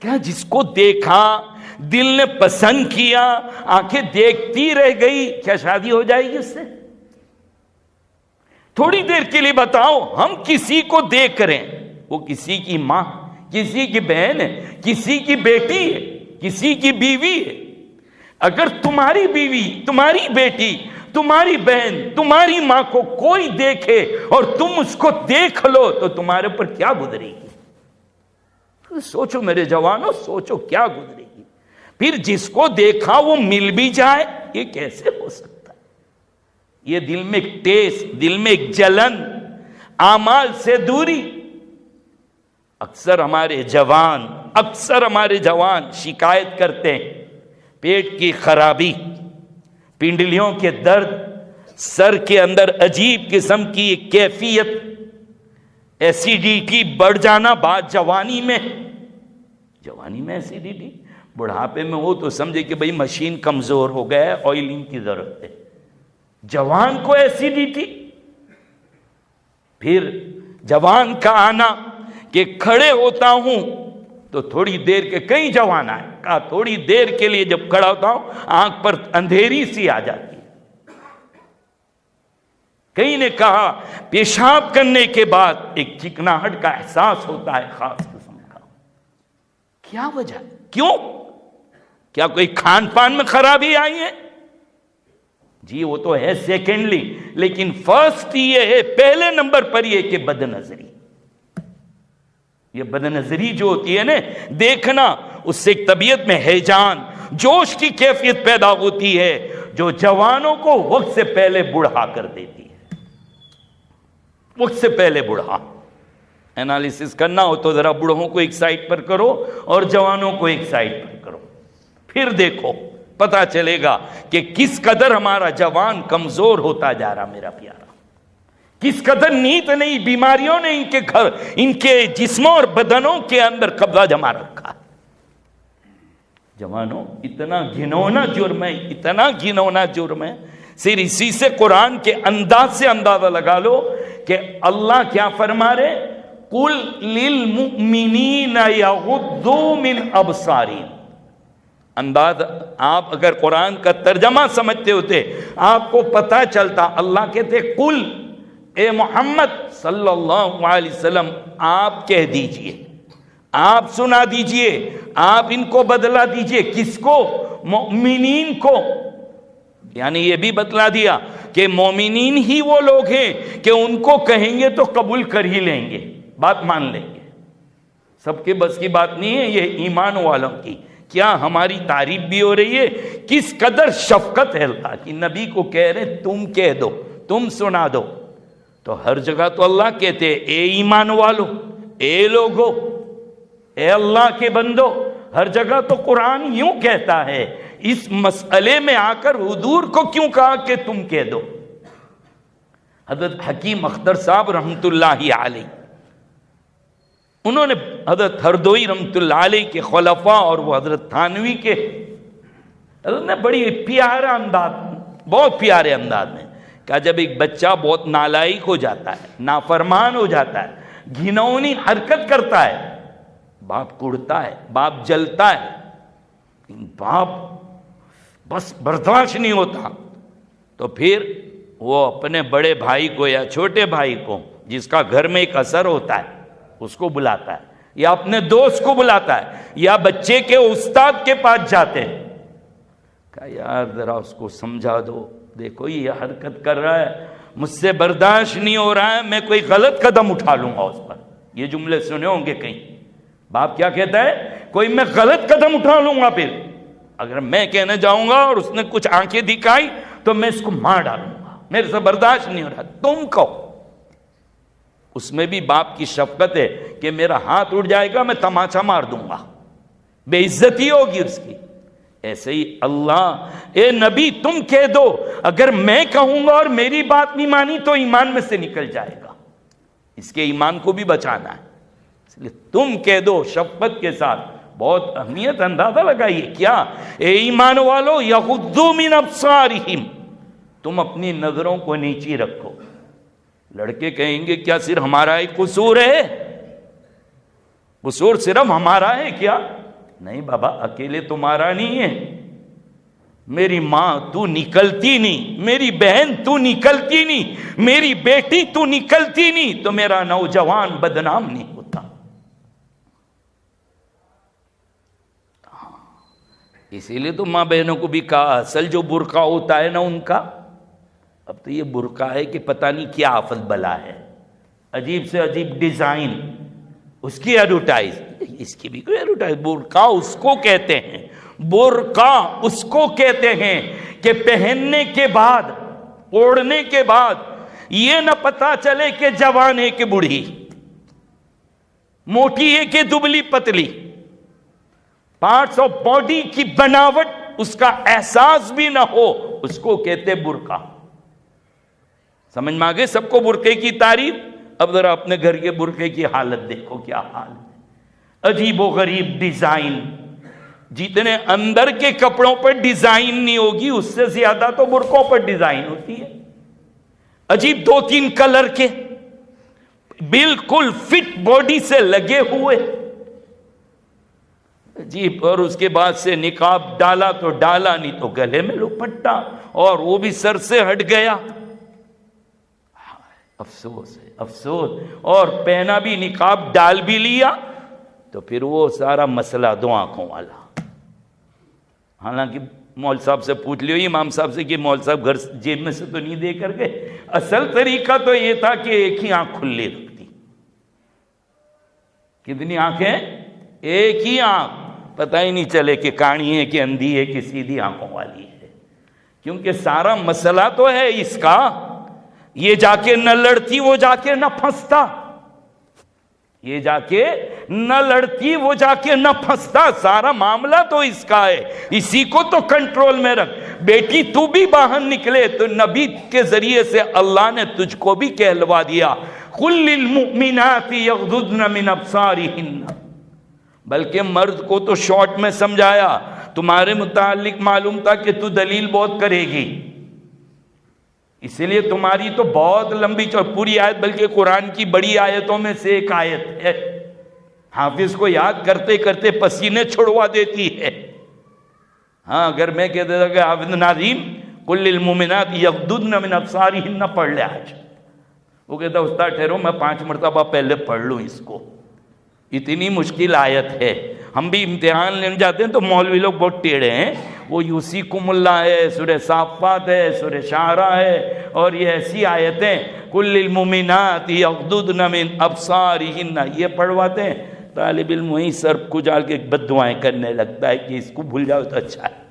کیا؟ جس کو دیکھا، دل نے پسند کیا، آنکھیں دیکھتی رہ گئی، کیا شادی ہو جائے گی اس سے؟ تھوڑی دیر کے لیے بتاؤ، ہم کسی کو دیکھ رہے ہیں، وہ کسی کی ماں، کسی کی بہن ہے، کسی کی بیٹی ہے، کسی کی بیوی ہے۔ اگر تمہاری بیوی، تمہاری بیٹی، تمہاری بہن، تمہاری ماں کو کوئی دیکھے اور تم اس کو دیکھ لو تو تمہارے پر کیا گزرے گی؟ سوچو میرے جوانوں، سوچو کیا گزرے گی۔ پھر جس کو دیکھا وہ مل بھی جائے، یہ کیسے ہو سکتا ہے؟ یہ دل میں ایک ٹیس، دل میں ایک جلن، اعمال سے دوری۔ اکثر ہمارے جوان شکایت کرتے ہیں پیٹ کی خرابی، پنڈلیوں کے درد، سر کے اندر عجیب قسم کی کیفیت، ایسیڈیٹی بڑھ جانا بعد جوانی میں ایسیڈیٹی، بڑھاپے میں ہو تو سمجھے کہ بھئی مشین کمزور ہو گیا ہے، آئلنگ کی ضرورت ہے۔ جوان کو ایسیڈیٹی، پھر جوان کا آنا کہ کھڑے ہوتا ہوں تو تھوڑی دیر کے، کئی جوان آئے کہا تھوڑی دیر کے لیے جب کھڑا ہوتا ہوں آنکھ پر اندھیری سی آ جاتی ہے۔ کئی نے کہا پیشاب کرنے کے بعد ایک چکناہٹ کا احساس ہوتا ہے خاص قسم کا۔ کیا وجہ؟ کیوں؟ کیا کوئی کھان پان میں خرابی آئی ہے؟ جی وہ تو ہے سیکنڈلی، لیکن فرسٹ یہ ہے، پہلے نمبر پر یہ کہ بد نظری۔ یہ بد نظری جو ہوتی ہے نا، دیکھنا، اس سے ایک طبیعت میں ہیجان، جوش کی کیفیت پیدا ہوتی ہے جو جوانوں کو وقت سے پہلے بڑھا کر دیتی ہے۔ وقت سے پہلے بڑھا۔ انالیسس کرنا ہو تو ذرا بوڑھوں کو ایک سائڈ پر کرو اور جوانوں کو ایک سائڈ پر کرو، پھر دیکھو پتا چلے گا کہ کس قدر ہمارا جوان کمزور ہوتا جا رہا۔ میرا پیارا، کس قدر نیت نہیں، بیماریوں نے ان کے جسموں اور بدنوں کے اندر قبضہ جما رکھا ہے۔ جوانوں، اتنا گھنونا جرم ہے، اتنا گھنونا جرم ہے، صرف اسی سے قرآن کے انداز سے اندازہ لگا لو کہ اللہ کیا فرما رہے؟ قُلْ لِلْمُؤْمِنِينَ يَغُضُّوا مِنْ أَبْصَارِهِمْ۔ انداز، آپ اگر قرآن کا ترجمہ سمجھتے ہوتے آپ کو پتہ چلتا۔ اللہ کہتے قل، اے محمد صلی اللہ علیہ وسلم آپ کہہ دیجئے، آپ سنا دیجئے، آپ ان کو بدلا دیجئے۔ کس کو؟ مومنین کو۔ یعنی یہ بھی بتلا دیا کہ مومنین ہی وہ لوگ ہیں کہ ان کو کہیں گے تو قبول کر ہی لیں گے، بات مان لیں گے۔ سب کے بس کی بات نہیں ہے یہ، ایمان والوں کی۔ کیا ہماری تعریف بھی ہو رہی ہے؟ کس قدر شفقت ہے اللہ کی، نبی کو کہہ رہے تم کہہ دو، تم سنا دو۔ تو ہر جگہ تو اللہ کہتے اے ایمان والو، اے لوگو، اے اللہ کے بندو۔ ہر جگہ تو قرآن یوں کہتا ہے، اس مسئلے میں آ کر حضور کو کیوں کہا کہ تم کہہ دو؟ حضرت حکیم اختر صاحب رحمت اللہ علیہ، انہوں نے حضرت ہردوئی رحمت اللہ علیہ کے خلفاء اور وہ حضرت تھانوی کے، حضرت نے بڑی پیارا انداز، بہت پیارے انداز میں کہا جب ایک بچہ بہت نالائق ہو جاتا ہے، نافرمان ہو جاتا ہے، گھنونی حرکت کرتا ہے، باپ کڑتا ہے، باپ جلتا ہے، باپ بس برداشت نہیں ہوتا، تو پھر وہ اپنے بڑے بھائی کو یا چھوٹے بھائی کو جس کا گھر میں ایک اثر ہوتا ہے اس کو بلاتا ہے، یا اپنے دوست کو بلاتا ہے، یا بچے کے استاد کے پاس جاتے ہیں، کہا یار ذرا اس کو سمجھا دو، دیکھو یہ حرکت کر رہا ہے، مجھ سے برداشت نہیں ہو رہا ہے، میں کوئی غلط قدم اٹھا لوں گا اس پر۔ یہ جملے سنے ہوں گے کہیں، باپ کیا کہتا ہے؟ کوئی میں غلط قدم اٹھا لوں گا، پھر اگر میں کہنے جاؤں گا اور اس نے کچھ آنکھیں دکھائی تو میں اس کو مار ڈالوں گا، میرے سے برداشت نہیں ہو رہا، تم کہو۔ اس میں بھی باپ کی شفقت ہے کہ میرا ہاتھ اٹھ جائے گا میں تماچا مار دوں گا، بے عزتی ہوگی اس کی۔ ایسے ہی اللہ، اے نبی تم کہہ دو، اگر میں کہوں گا اور میری بات نہیں مانی تو ایمان میں سے نکل جائے گا، اس کے ایمان کو بھی بچانا ہے، اس لیے تم کہہ دو شفقت کے ساتھ، بہت اہمیت اندازہ لگائیے. کیا اے ایمان والو یغضوا من ابصارہم، تم اپنی نظروں کو نیچی رکھو. لڑکے کہیں گے کیا صرف ہمارا ہی قصور ہے؟ قصور صرف ہمارا ہے کیا؟ نہیں بابا، اکیلے تمہارا نہیں ہے. میری ماں تو نکلتی نہیں، میری بہن تو نکلتی نہیں، میری بیٹی تو نکلتی نہیں تو میرا نوجوان بدنام نہیں ہوتا. اسی لیے تو ماں بہنوں کو بھی کہا اصل جو برقع ہوتا ہے نا ان کا، اب تو یہ برقع ہے کہ پتہ نہیں کیا آفت بلا ہے، عجیب سے عجیب ڈیزائن، اس کی ایڈورٹائز، اس کی بھی کوئی ایڈورٹائز. برقع اس کو کہتے ہیں، برقع اس کو کہتے ہیں کہ پہننے کے بعد، اوڑھنے کے بعد یہ نہ پتا چلے کہ جوان ہے کہ بوڑھی، موٹی ہے کہ دبلی پتلی، پارٹس آف باڈی کی بناوٹ اس کا احساس بھی نہ ہو، اس کو کہتے برقع. سمجھ میں آگے سب کو برقعے کی تعریف؟ اب ذرا اپنے گھر کے برقعے کی حالت دیکھو کیا حال ہے. عجیب و غریب ڈیزائن، جتنے اندر کے کپڑوں پر ڈیزائن نہیں ہوگی اس سے زیادہ تو برقعوں پر ڈیزائن ہوتی ہے. عجیب 2-3 کلر کے، بالکل فٹ باڈی سے لگے ہوئے، عجیب. اور اس کے بعد سے نقاب ڈالا تو ڈالا، نہیں تو گلے میں لپٹا، اور وہ بھی سر سے ہٹ گیا. افسوس ہے، افسوس. اور پہنا بھی نقاب ڈال بھی لیا تو پھر وہ سارا مسئلہ 2 آنکھوں والا. حالانکہ مول صاحب سے پوچھ لیو، امام صاحب سے، کہ مول صاحب گھر جیب میں سے تو نہیں دے کر گئے؟ اصل طریقہ تو یہ تھا کہ ایک ہی آنکھ کھلی رکھتی. کتنی آنکھیں؟ ایک ہی آنکھ، پتہ ہی نہیں چلے کہ کاڑی ہے کہ اندھی ہے کہ سیدھی آنکھوں والی ہے. کیونکہ سارا مسئلہ تو ہے اس کا، یہ جا کے نہ لڑتی وہ جا کے نہ پھنستا، یہ جا کے نہ لڑتی وہ جا کے نہ پھنستا. سارا معاملہ تو اس کا ہے، اسی کو تو کنٹرول میں رکھ. بیٹی تو بھی باہر نکلے تو نبی کے ذریعے سے اللہ نے تجھ کو بھی کہلوا دیا قُلْ لِلْمُؤْمِنَاتِ يَغْضُضْنَ مِنْ أَبْصَارِهِنَّ. بلکہ مرد کو تو شارٹ میں سمجھایا. تمہارے متعلق معلوم تھا کہ تو دلیل بہت کرے گی، اسی لیے تمہاری تو بہت لمبی پوری آیت، بلکہ قرآن کی بڑی آیتوں میں سے ایک آیت ہے، حافظ کو یاد کرتے کرتے پسینے چھڑوا دیتی ہے. ہاں اگر میں کہہ دیتا کہ حافظ ناظرین قُلْ لِلْمُؤْمِنَاتِ يَغْضُضْنَ مِنْ أَبْصَارِهِنَّ پڑھ لے آج، وہ کہتا استاد ٹھہرو میں 5 مرتبہ پہلے پڑھ لوں اس کو، اتنی مشکل آیت ہے. ہم بھی امتحان لینے جاتے ہیں تو مولوی لوگ بہت ٹیڑھے ہیں، وہ یوسیکم اللہ ہے، سورہ صافات ہے، سورہ شعراء ہے، اور یہ ایسی آیتیں قُلْ لِلْمُؤْمِنَاتِ يَغْضُضْنَ مِنْ أَبْصَارِهِنَّ یہ پڑھواتے ہیں. طالب علم وہیں سر کھجال کے بد دعائیں کرنے لگتا ہے کہ اس کو بھول جاؤ تو اچھا ہے.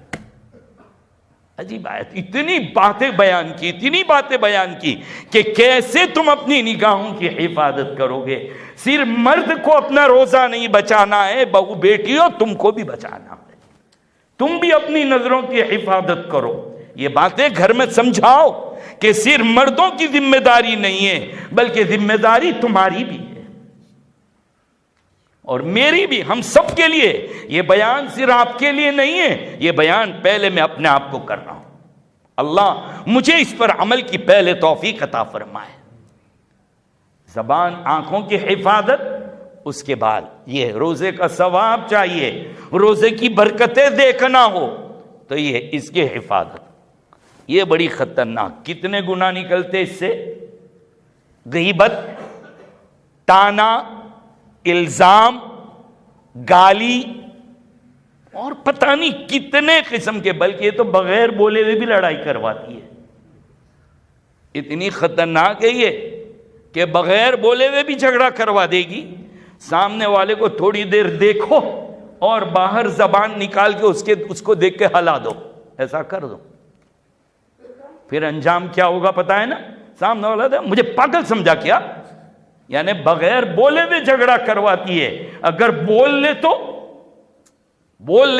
عجیب آیت، اتنی باتیں بیان کی، اتنی باتیں بیان کی کہ کیسے تم اپنی نگاہوں کی حفاظت کرو گے. صرف مرد کو اپنا روزہ نہیں بچانا ہے، بہو بیٹیوں تم کو بھی بچانا ہے. تم بھی اپنی نظروں کی حفاظت کرو. یہ باتیں گھر میں سمجھاؤ کہ صرف مردوں کی ذمہ داری نہیں ہے بلکہ ذمہ داری تمہاری بھی ہے اور میری بھی، ہم سب کے لیے. یہ بیان صرف آپ کے لیے نہیں ہے، یہ بیان پہلے میں اپنے آپ کو کر رہا ہوں. اللہ مجھے اس پر عمل کی پہلے توفیق عطا فرمائے. زبان، آنکھوں کی حفاظت، اس کے بعد یہ روزے کا ثواب چاہیے، روزے کی برکتیں دیکھنا ہو تو یہ اس کی حفاظت. یہ بڑی خطرناک، کتنے گناہ نکلتے اس سے؟ غیبت، تانا، الزام، گالی، اور پتہ نہیں کتنے قسم کے، بلکہ یہ تو بغیر بولے ہوئے بھی لڑائی کرواتی ہے. اتنی خطرناک ہے یہ کہ بغیر بولے ہوئے بھی جھگڑا کروا دے گی. سامنے والے کو تھوڑی دیر دیکھو اور باہر زبان نکال کے اس کو دیکھ کے ہلا دو، ایسا کر دو، پھر انجام کیا ہوگا پتہ ہے نا؟ سامنے والا تھا مجھے پاگل سمجھا کیا؟ یعنی بغیر بولے ہوئے جھگڑا کرواتی ہے. اگر بول لے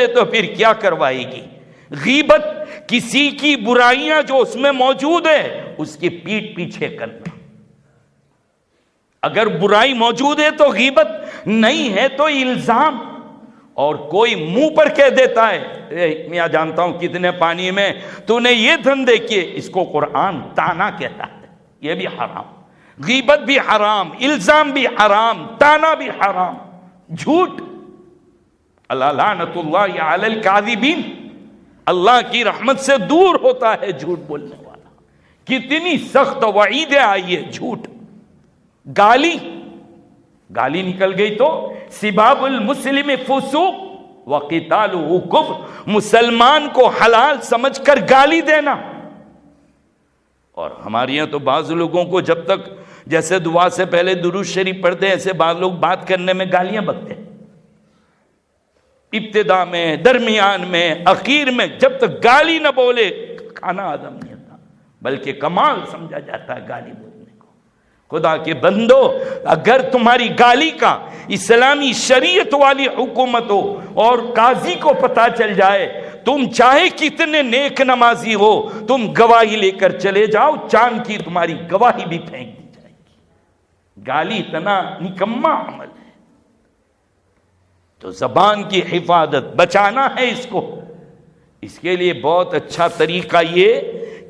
تو پھر کیا کروائے گی؟ غیبت، کسی کی برائیاں جو اس میں موجود ہے اس کی پیٹھ پیچھے کرنا. اگر برائی موجود ہے تو غیبت، نہیں ہے تو الزام. اور کوئی منہ پر کہہ دیتا ہے میاں جانتا ہوں کتنے پانی میں تو نے یہ دھندے کیے، اس کو قرآن طعنہ کہتا ہے، یہ بھی حرام، غیبت بھی حرام، الزام بھی حرام، طعنہ بھی حرام، جھوٹ، اللہ لعنت اللہ علی الکاذبین، اللہ کی رحمت سے دور ہوتا ہے جھوٹ بولنے والا۔ کتنی سخت وعیدیں آئی ہے جھوٹ، گالی نکل گئی تو سباب المسلم فسوق وقتالہ کفر، مسلمان کو حلال سمجھ کر گالی دینا۔ اور ہمارے یہاں تو بعض لوگوں کو جب تک جیسے دعا سے پہلے درود شریف پڑھتے ہیں ایسے بعض لوگ بات کرنے میں گالیاں بکتے ہیں، ابتدا میں، درمیان میں، اخیر میں، جب تک گالی نہ بولے کھانا ہضم نہیں ہوتا، بلکہ کمال سمجھا جاتا ہے گالی بولنے کو۔ خدا کے بندو، اگر تمہاری گالی کا اسلامی شریعت والی حکومت ہو اور قاضی کو پتہ چل جائے، تم چاہے کتنے نیک نمازی ہو، تم گواہی لے کر چلے جاؤ، چاند کی تمہاری گواہی بھی پھینک دی جائے گی۔ گالی اتنا نکما عمل ہے، تو زبان کی حفاظت بچانا ہے اس کو۔ اس کے لیے بہت اچھا طریقہ یہ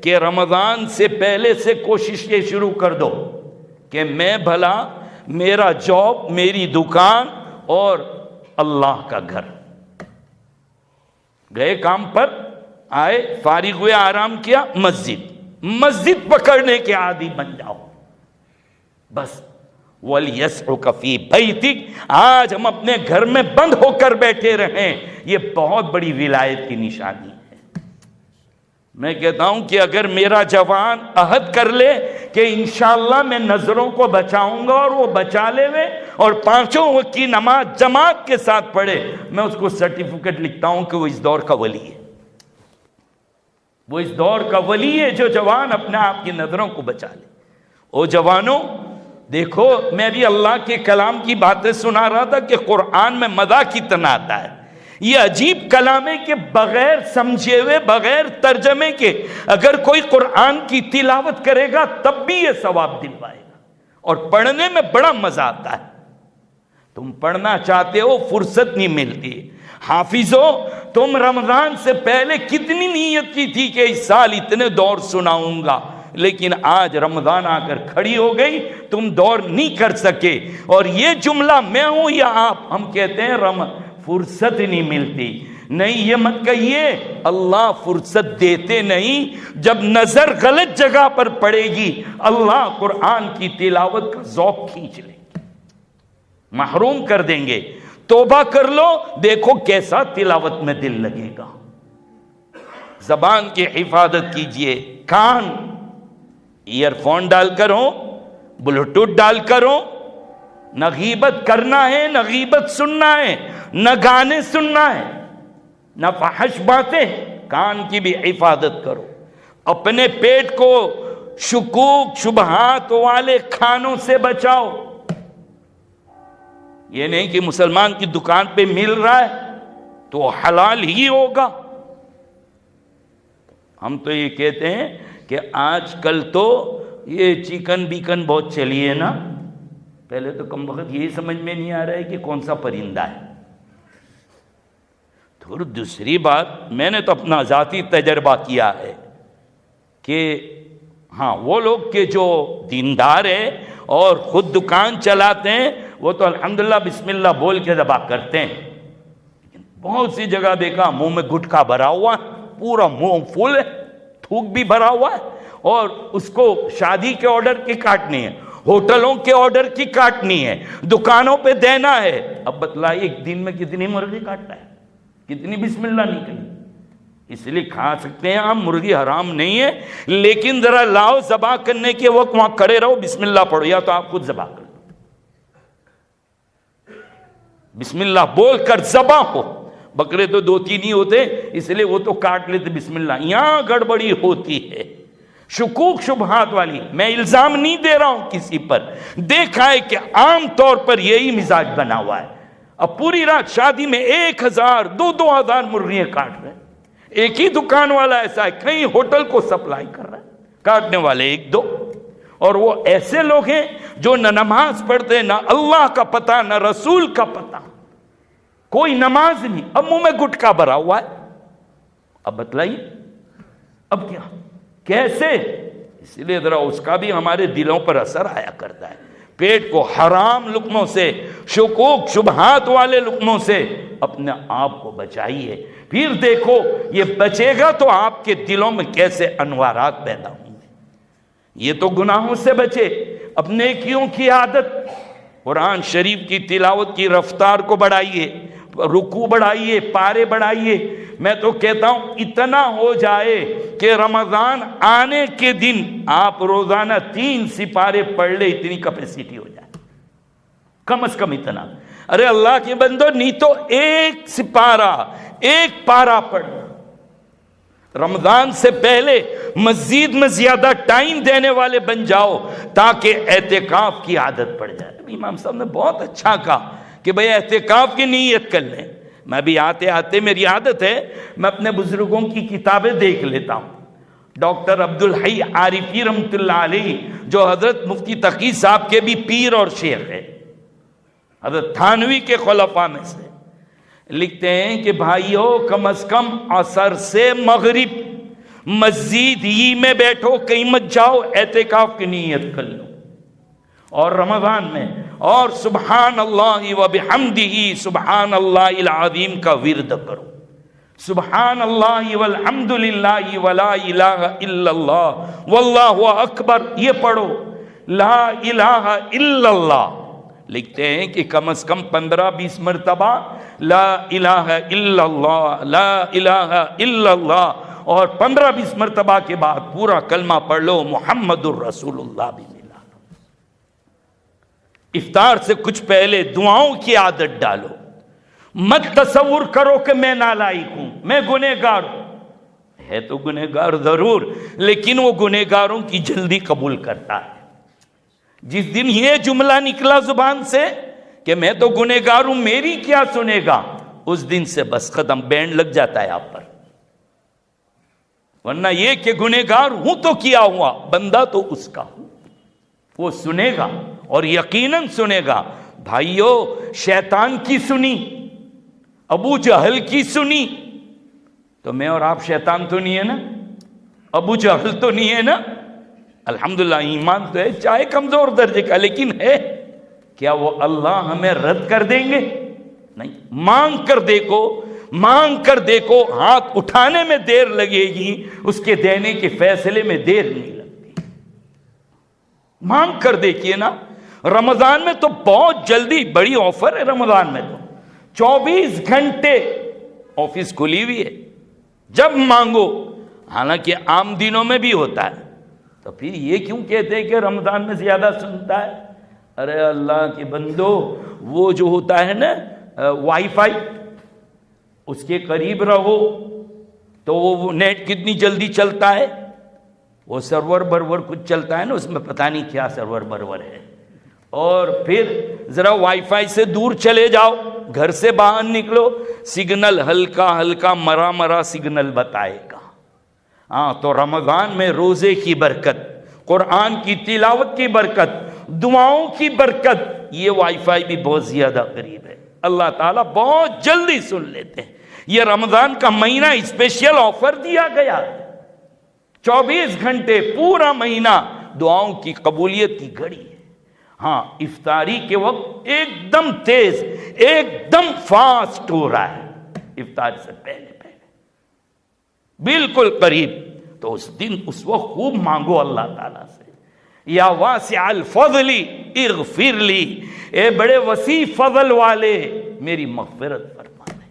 کہ رمضان سے پہلے سے کوشش یہ شروع کر دو کہ میں بھلا میرا جاب، میری دکان اور اللہ کا گھر، گئے کام پر، آئے فارغ ہوئے، آرام کیا، مسجد پکڑنے کے عادی بن جاؤ بس۔ وَلْيَسْعُكَ فِي بَيْتِكَ، آج ہم اپنے گھر میں بند ہو کر بیٹھے رہیں، یہ بہت بڑی ولایت کی نشانی ہے۔ میں کہتا ہوں کہ اگر میرا جوان عہد کر لے کہ انشاءاللہ میں نظروں کو بچاؤں گا اور وہ بچا لے وے اور 5 وقت کی نماز جماعت کے ساتھ پڑھے، میں اس کو سرٹیفکیٹ لکھتا ہوں کہ وہ اس دور کا ولی ہے، وہ اس دور کا ولی ہے جو جوان اپنے آپ کی نظروں کو بچا لے۔ او جوانوں دیکھو، میں بھی اللہ کے کلام کی باتیں سنا رہا تھا کہ قرآن میں مزہ کتنا آتا ہے۔ یہ عجیب کلام ہے کہ بغیر سمجھے ہوئے، بغیر ترجمے کے اگر کوئی قرآن کی تلاوت کرے گا تب بھی یہ ثواب دلوائے گا، اور پڑھنے میں بڑا مزہ آتا ہے۔ تم پڑھنا چاہتے ہو، فرصت نہیں ملتی۔ حافظو، تم رمضان سے پہلے کتنی نیت کی تھی کہ اس سال اتنے دور سناؤں گا، لیکن آج رمضان آ کر کھڑی ہو گئی، تم دور نہیں کر سکے۔ اور یہ جملہ میں ہوں یا آپ، ہم کہتے ہیں فرصت نہیں ملتی، نہیں، یہ مت کہیے، اللہ فرصت دیتے نہیں۔ جب نظر غلط جگہ پر پڑے گی، اللہ قرآن کی تلاوت کا ذوق کھینچ لیں گے، محروم کر دیں گے۔ توبہ کر لو، دیکھو کیسا تلاوت میں دل لگے گا۔ زبان کی حفاظت کیجئے، کان ایئر فون ڈال کر ہو، بلوٹوتھ ڈال کر ہو، نہ غیبت کرنا ہے، نہ غیبت سننا ہے، نہ گانے سننا ہے، نہ فحش باتیں۔ کان کی بھی حفاظت کرو، اپنے پیٹ کو شکوک شبہات والے کھانوں سے بچاؤ۔ یہ نہیں کہ مسلمان کی دکان پہ مل رہا ہے تو حلال ہی ہوگا۔ ہم تو یہ کہتے ہیں کہ آج کل تو یہ چکن بیکن بہت چلی ہے نا، پہلے تو کم وقت یہی سمجھ میں نہیں آ رہا ہے کہ کون سا پرندہ ہے۔ پھر دوسری بات، میں نے تو اپنا ذاتی تجربہ کیا ہے کہ ہاں، وہ لوگ کہ جو دیندار ہیں اور خود دکان چلاتے ہیں وہ تو الحمدللہ بسم اللہ بول کے ذبح کرتے ہیں، لیکن بہت سی جگہ دیکھا منہ میں گٹکا بھرا ہوا ہے، پورا منہ فل ہے، تھوک بھی بھرا ہوا ہے، اور اس کو شادی کے آرڈر کی کاٹنی ہے، ہوٹلوں کے آرڈر کی کاٹنی ہے، دکانوں پہ دینا ہے۔ اب بتلائیے ایک دن میں کتنی مرغی کاٹتا ہے، کتنی بسم اللہ نہیں کہی۔ اس لیے کھا سکتے ہیں آپ، مرغی حرام نہیں ہے، لیکن ذرا لاؤ ذبح کرنے کے وقت وہاں کھڑے رہو، بسم اللہ پڑھو، یا تو آپ خود ذبح کر لو، بسم اللہ بول کر ذبح ہو۔ بکرے تو 2-3 ہی ہوتے، اس لیے وہ تو کاٹ لیتے بسم اللہ۔ یہاں گڑبڑی ہوتی ہے، شکوک شبہات والی۔ میں الزام نہیں دے رہا ہوں کسی پر، دیکھا ہے کہ عام طور پر یہی مزاج بنا ہوا ہے۔ اب پوری رات شادی میں 1000 2,000 مرغیاں کاٹ رہے ہیں، ایک ہی دکان والا ایسا ہے، کئی ہوٹل کو سپلائی کر رہا ہے، کاٹنے والے 1-2، اور وہ ایسے لوگ ہیں جو نہ نماز پڑھتے، نہ اللہ کا پتہ، نہ رسول کا پتہ۔ کوئی نماز نہیں، اب منہ میں گٹکا بھرا ہوا ہے، اب بتلائیے اب کیا، کیسے؟ اس لیے ذرا اس کا بھی ہمارے دلوں پر اثر آیا کرتا ہے. پیٹ کو حرام لقموں سے، شکوک شبہات والے لقموں سے اپنے آپ کو بچائیے. پھر دیکھو یہ بچے گا تو آپ کے دلوں میں کیسے انوارات پیدا ہوں گے. یہ تو گناہوں سے بچے، اب نیکیوں کی عادت، قرآن شریف کی تلاوت کی رفتار کو بڑھائیے، رکوع بڑھائیے، پارے بڑھائیے. میں تو کہتا ہوں اتنا ہو جائے کہ رمضان آنے کے دن آپ روزانہ 3 سپارے پڑھ لے، اتنی کیپیسٹی ہو جائے، کم از کم اتنا. ارے اللہ کے بندو، نہیں تو 1 سپارہ 1 پارہ پڑھنا. رمضان سے پہلے مزید میں زیادہ ٹائم دینے والے بن جاؤ تاکہ اعتکاف کی عادت پڑ جائے. امام صاحب نے بہت اچھا کہا کہ بھئی اعتکاف کی نیت کر لیں. میں بھی آتے آتے میری عادت ہے میں اپنے بزرگوں کی کتابیں دیکھ لیتا ہوں. ڈاکٹر عبدالحی عارفی رحمۃ اللہ علیہ جو حضرت مفتی تقی صاحب کے بھی پیر اور شیخ ہے، حضرت تھانوی کے خلفاء میں سے، لکھتے ہیں کہ بھائیو کم از کم عصر سے مغرب مسجد ہی میں بیٹھو، کہیں مت جاؤ، اعتکاف کی نیت کر لو. اور رمضان میں اور سبحان اللہ و بحمدہ سبحان اللہ العظیم کا ورد کرو. سبحان اللہ والحمد للہ ولا الہ الا اللہ واللہ اکبر یہ پڑھو. لا الہ الا اللہ لکھتے ہیں کہ کم از کم 15-20 مرتبہ لا الہ الا اللہ لا الہ الا اللہ، اور 15-20 مرتبہ کے بعد پورا کلمہ پڑھ لو محمد الرسول اللہ بھی ملا. افطار سے کچھ پہلے دعاؤں کی عادت ڈالو. مت تصور کرو کہ میں نالائق ہوں، میں گنہگار ہوں. ہے تو گنہگار ضرور، لیکن وہ گنہگاروں کی جلدی قبول کرتا ہے. جس دن یہ جملہ نکلا زبان سے کہ میں تو گنہگار ہوں میری کیا سنے گا، اس دن سے بس ختم، بینڈ لگ جاتا ہے آپ پر. ورنہ یہ کہ گنہگار ہوں تو کیا ہوا، بندہ تو اس کا ہوں، وہ سنے گا اور یقیناً سنے گا. بھائیو شیطان کی سنی، ابو جہل کی سنی، تو میں اور آپ شیطان تو نہیں ہے نا، ابو جہل تو نہیں ہے نا. الحمدللہ ایمان تو ہے، چاہے کمزور درجے کا، لیکن ہے. کیا وہ اللہ ہمیں رد کر دیں گے؟ نہیں. مانگ کر دیکھو، مانگ کر دیکھو، ہاتھ اٹھانے میں دیر لگے گی، اس کے دینے کے فیصلے میں دیر نہیں لگتی. مانگ کر دیکھیے نا. رمضان میں تو بہت جلدی بڑی آفر ہے. رمضان میں تو 24 گھنٹے آفس کھلی ہوئی ہے، جب مانگو. حالانکہ عام دنوں میں بھی ہوتا ہے. تو پھر یہ کیوں کہتے ہیں کہ رمضان میں زیادہ سنتا ہے؟ ارے اللہ کے بندو، وہ جو ہوتا ہے نا وائی فائی، اس کے قریب رہو تو وہ نیٹ کتنی جلدی چلتا ہے. وہ سرور برور کچھ چلتا ہے نا، اس میں پتہ نہیں کیا سرور برور ہے. اور پھر ذرا وائی فائی سے دور چلے جاؤ، گھر سے باہر نکلو، سگنل ہلکا ہلکا مرا مرا سگنل بتائے گا. ہاں تو رمضان میں روزے کی برکت، قرآن کی تلاوت کی برکت، دعاؤں کی برکت، یہ وائی فائی بھی بہت زیادہ قریب ہے. اللہ تعالیٰ بہت جلدی سن لیتے ہیں. یہ رمضان کا مہینہ اسپیشل آفر دیا گیا، 24 گھنٹے پورا مہینہ دعاؤں کی قبولیت کی گھڑی ہے. ہاں افطاری کے وقت ایک دم تیز، ایک دم فاسٹ ہو رہا ہے، افطار سے پہلے بالکل قریب. تو اس دن اس وقت خوب مانگو اللہ تعالیٰ سے، یا واسع الفضل اغفر لی، اے بڑے وسیع فضل والے میری مغفرت فرما دے.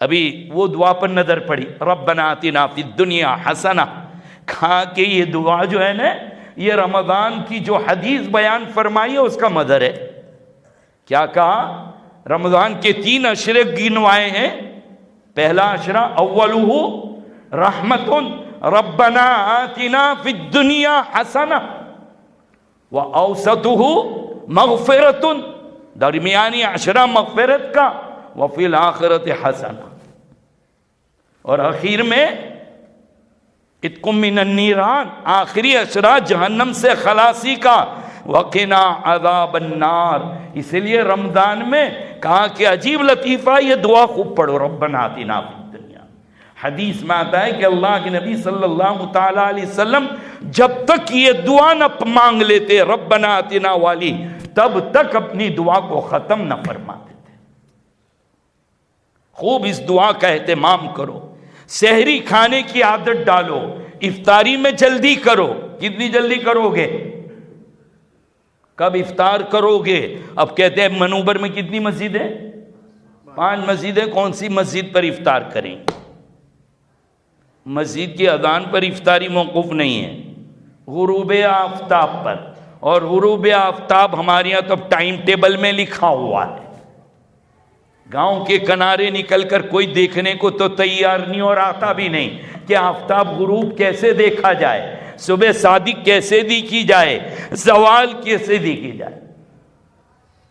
ابھی وہ دعا پر نظر پڑی، ربنا آتنا فی الدنیا حسنہ. کہا کہ یہ دعا جو ہے نا، یہ رمضان کی جو حدیث بیان فرمائی ہے اس کا مظہر ہے. کیا کہا؟ رمضان کے 3 عشرے گنوائے ہیں. پہلا عشرہ اولہ رحمت، ربنا آتنا فی الدنیا حسنہ، واوسطہ مغفرت، درمیانی عشرہ مغفرت کا، وفی الآخرت حسنہ، اور اخیر میں اتقم من النیران، آخری عشرہ جہنم سے خلاصی کا. وقنا عذاب النار۔ اس لیے رمضان میں کہا کہ عجیب لطیفہ یہ دعا خوب پڑھو، ربنا آتنا فی الدنیا۔ حدیث میں آتا ہے کہ اللہ کے نبی صلی اللہ تعالی علیہ وسلم جب تک یہ دعا نہ مانگ لیتے ربنا آتنا والی، تب تک اپنی دعا کو ختم نہ فرماتے تھے۔ خوب اس دعا کا اہتمام کرو، سحری کھانے کی عادت ڈالو، افطاری میں جلدی کرو۔ کتنی جلدی کرو گے؟ کب افطار کرو گے؟ اب کہتے ہیں منوبر میں کتنی مسجدیں؟ 5 مسجدیں۔ کون سی مسجد پر افطار کریں؟ مسجد کی اذان پر افطاری موقوف نہیں ہے، غروب آفتاب پر۔ اور غروب آفتاب ہمارے یہاں تو ٹائم ٹیبل میں لکھا ہوا ہے، گاؤں کے کنارے نکل کر کوئی دیکھنے کو تو تیار نہیں اور آتا بھی نہیں کہ آفتاب غروب کیسے دیکھا جائے، صبح صادق کیسے دیکھی جائے، زوال کیسے دیکھی جائے،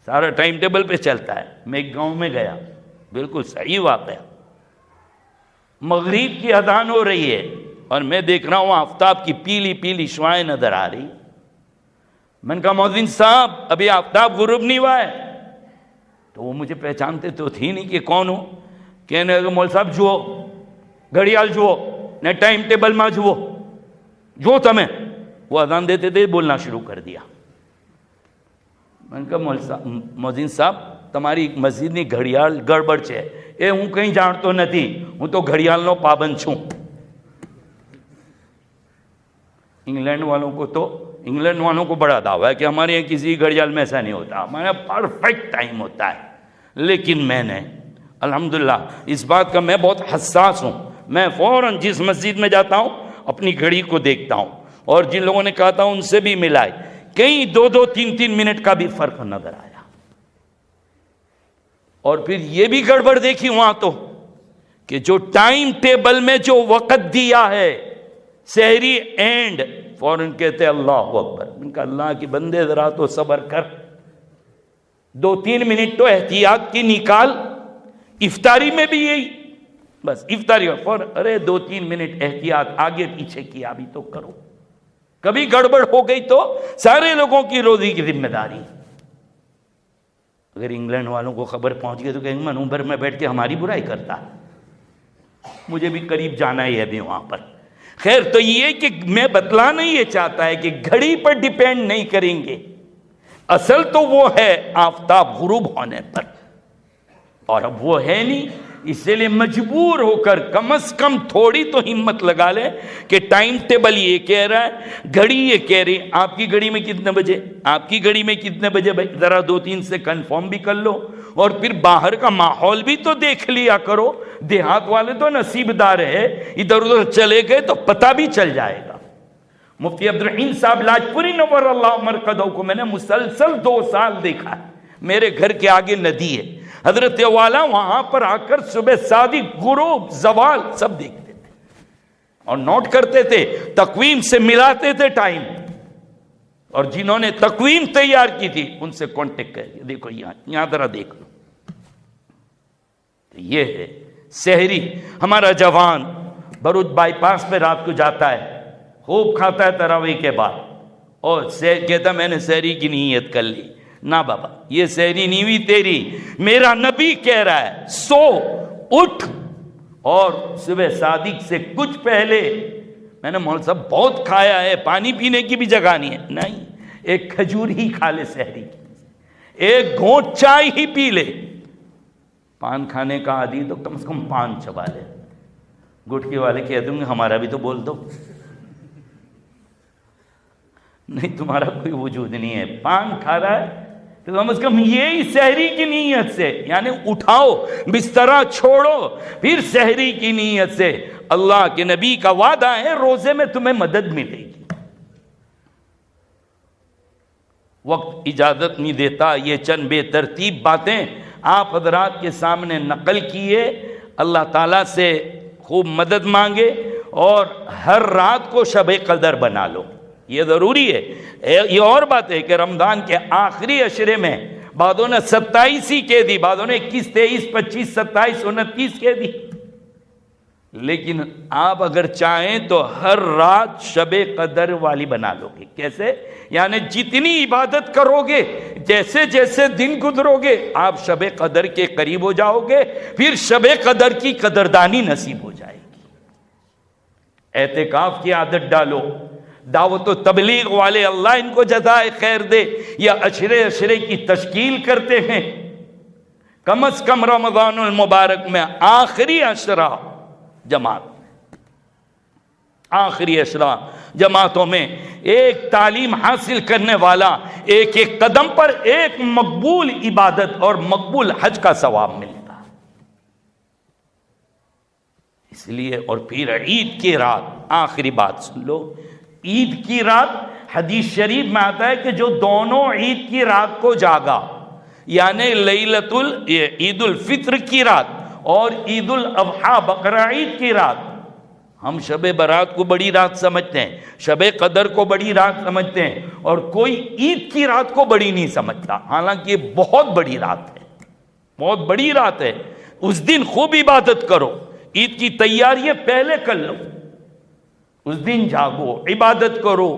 سارا ٹائم ٹیبل پہ چلتا ہے۔ میں ایک گاؤں میں گیا، بالکل صحیح واقعہ، مغرب کی اذان ہو رہی ہے اور میں دیکھ رہا ہوں آفتاب کی پیلی پیلی شعاعیں نظر آ رہی۔ میں نے کہا مؤذن صاحب ابھی آفتاب غروب نہیں ہوا ہے؟ تو وہ مجھے پہچانتے تو تھی نہیں کہ کون ہوں۔ کہنے لگے مول صاحب جوو گھڑیال جوو نے ٹائم ٹیبل میں جو تمہیں وہ اذان دیتے تھے بولنا شروع کر دیا۔ میں نے کہا مؤذن صاحب تمہاری مسجد ની ઘડિયાળ ગડબડ છે એ હું કંઈ જાણતો નથી, હું તો ઘડિયાળનો પાબંદ છું। انگلینڈ والوں کو بڑا دعویٰ ہے کہ ہمارے یہاں کسی گھڑیال میں ایسا نہیں ہوتا، ہمارے یہاں پرفیکٹ ٹائم ہوتا ہے۔ لیکن میں نے الحمدللہ اس بات کا میں بہت حساس ہوں، میں فوراً جس مسجد میں جاتا ہوں اپنی گھڑی کو دیکھتا ہوں، اور جن لوگوں نے کہا تھا ان سے بھی ملائے، کئی 2-2 3-3 منٹ کا بھی فرق نظر آیا۔ اور پھر یہ بھی گڑبڑ دیکھی وہاں تو کہ جو ٹائم ٹیبل میں جو وقت دیا ہے سحری اینڈ، فوراً کہتے اللہ اکبر۔ ان کا اللہ کے بندے ذرا تو صبر کر، 2-3 منٹ تو احتیاط کی نکال۔ افطاری میں بھی یہی، بس افطاری فوراً ارے 2-3 منٹ احتیاط آگے پیچھے کیا بھی تو کرو، کبھی گڑبڑ ہو گئی تو سارے لوگوں کی روزی کی ذمہ داری۔ اگر انگلینڈ والوں کو خبر پہنچ گئی تو کہیں گے منوبر میں بیٹھ کے ہماری برائی کرتا ہے۔ مجھے بھی قریب جانا ہی ہے ابھی وہاں پر۔ خیر تو یہ کہ میں بتلانا یہ چاہتا ہے کہ گھڑی پر ڈیپینڈ نہیں کریں گے، اصل تو وہ ہے آفتاب غروب ہونے پر، اور اب وہ ہے نہیں، اسی لیے مجبور ہو کر کم از کم تھوڑی تو ہمت لگا لے کہ ٹائم ٹیبل یہ کہہ رہا ہے، گھڑی یہ کہہ رہی، آپ کی گھڑی میں کتنے بجے، آپ کی گھڑی میں کتنے بجے، بھائی ذرا 2-3 سے کنفرم بھی کر لو، اور پھر باہر کا ماحول بھی تو دیکھ لیا کرو۔ دیہات والے تو نصیب دار ہے، ادھر ادھر چلے گئے تو پتہ بھی چل جائے گا۔ مفتی عبدالرحیم صاحب لاجپوری نور اللہ مرقدہ کو میں نے مسلسل 2 سال دیکھا ہے، میرے گھر کے آگے ندی ہے، حضرت والا وہاں پر آ کر صبح صادق غروب زوال سب دیکھتے تھے اور نوٹ کرتے تھے، تقویم سے ملاتے تھے ٹائم، اور جنہوں نے تقویم تیار کی تھی ان سے کانٹیکٹ کر کے دیکھو یہاں ذرا دیکھ لو۔ یہ ہے سحری۔ ہمارا جوان بروچ بائی پاس پہ رات کو جاتا ہے، خوب کھاتا ہے تراویح کے بعد، اور کہتا میں نے سحری کی نیت کر لی۔ نہ بابا یہ سحری نہیں ہوئی تیری، میرا نبی کہہ رہا ہے سو اٹھ اور صبح صادق سے کچھ پہلے، میں نے مول صاحب بہت کھایا ہے، پانی پینے کی بھی جگہ نہیں ہے، نہیں، ایک کھجور ہی کھا لے سحری کی، ایک گھونٹ چائے ہی پی لے، پان کھانے کا عادی تو کم سے کم پان چبا لے۔ گٹکے والے کہہ دوں گے ہمارا بھی تو بول دو، نہیں تمہارا کوئی وجود نہیں ہے، پان کھا رہا ہے تو کم از کم یہی سحری کی نیت سے، یعنی اٹھاؤ بسترا چھوڑو، پھر سحری کی نیت سے۔ اللہ کے نبی کا وعدہ ہے روزے میں تمہیں مدد ملے گی۔ وقت اجازت نہیں دیتا، یہ چند بے ترتیب باتیں آپ حضرات کے سامنے نقل کیے۔ اللہ تعالیٰ سے خوب مدد مانگے اور ہر رات کو شب قدر بنا لو، یہ ضروری ہے۔ یہ اور بات ہے کہ رمضان کے آخری عشرے میں بعضوں نے 27 ہی کہہ دی، بعضوں نے 21 23 25 27 29 کہہ دی، لیکن آپ اگر چاہیں تو ہر رات شب قدر والی بنا لو گے. کیسے؟ یعنی جتنی عبادت کرو گے، جیسے جیسے دن گزرو گے، آپ شب قدر کے قریب ہو جاؤ گے، پھر شب قدر کی قدردانی نصیب ہو جائے گی. اعتکاف کی عادت ڈالو. دعوت و تبلیغ والے اللہ ان کو جزائے خیر دے، یا عشرے کی تشکیل کرتے ہیں، کم از کم رمضان المبارک میں آخری عشرہ جماعت، آخری عشرہ جماعتوں میں ایک تعلیم حاصل کرنے والا ایک ایک قدم پر ایک مقبول عبادت اور مقبول حج کا ثواب ملتا. اس لیے اور پھر عید کی رات، آخری بات سن لو، عید کی رات حدیث شریف میں آتا ہے کہ جو دونوں عید کی رات کو جاگا، یعنی عید الفطر کی رات اور عید الاضحیٰ بقرہ عید کی رات. ہم شب برات کو بڑی رات سمجھتے ہیں، شب قدر کو بڑی رات سمجھتے ہیں، اور کوئی عید کی رات کو بڑی نہیں سمجھتا، حالانکہ یہ بہت بڑی رات ہے، بہت بڑی رات ہے. اس دن خوب عبادت کرو، عید کی تیاریاں پہلے کر لو، اس دن جاگو، عبادت کرو،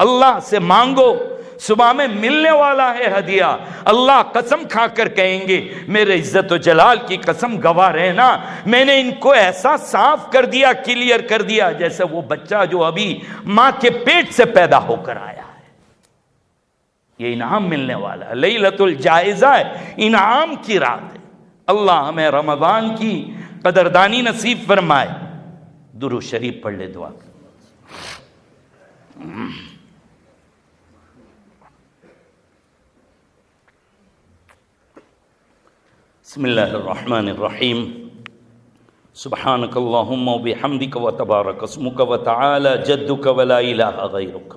اللہ سے مانگو. صبح میں ملنے والا ہے ہدیہ. اللہ قسم کھا کر کہیں گے، میرے عزت و جلال کی قسم گواہ رہنا، میں نے ان کو ایسا صاف کر دیا، کلیئر کر دیا، جیسے وہ بچہ جو ابھی ماں کے پیٹ سے پیدا ہو کر آیا ہے. یہ انعام ملنے والا ہے، لیلۃ الجائزہ ہے، انعام کی رات ہے. اللہ ہمیں رمضان کی قدردانی نصیب فرمائے. درود شریف پڑھ لے، دعا کر. بسم اللہ الرحمن الرحیم. سبحانک اللہم و بحمدک و تبارک اسمک و تعالی جدک و لا الہ غیرک،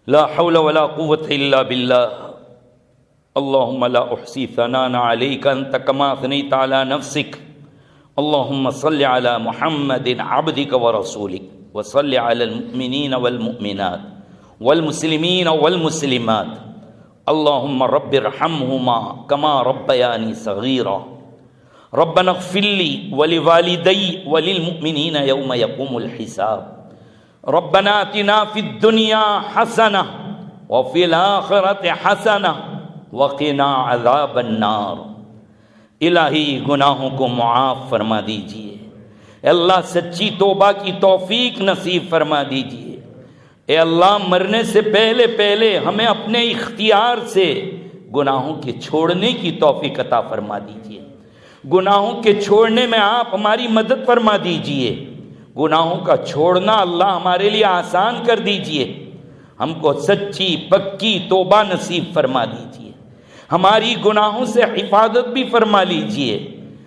لا حول ولا قوة الا باللہ. اللہم لا احصی ثناء علیک انت کما اثنیت علی نفسک. اللہم صل علی محمد عبدک و رسولک، و صل علی المؤمنین والمؤمنات والمسلمین والمسلمات. اللہم رب ارحمہما کما ربیانی صغیرا. ربنا اغفر لی ولوالدی وللمؤمنین یوم یقوم الحساب. ربنا آتنا فی الدنیا حسنہ وفی الآخرۃ حسنہ وقنا عذاب النار. الہی گناہوں کو معاف فرما دیجئے. اللہ سچی توبہ کی توفیق نصیب فرما دیجئے. اے اللہ مرنے سے پہلے پہلے ہمیں اپنے اختیار سے گناہوں کے چھوڑنے کی توفیق عطا فرما دیجئے. گناہوں کے چھوڑنے میں آپ ہماری مدد فرما دیجئے. گناہوں کا چھوڑنا اللہ ہمارے لیے آسان کر دیجئے. ہم کو سچی پکی توبہ نصیب فرما دیجئے. ہماری گناہوں سے حفاظت بھی فرما لیجئے.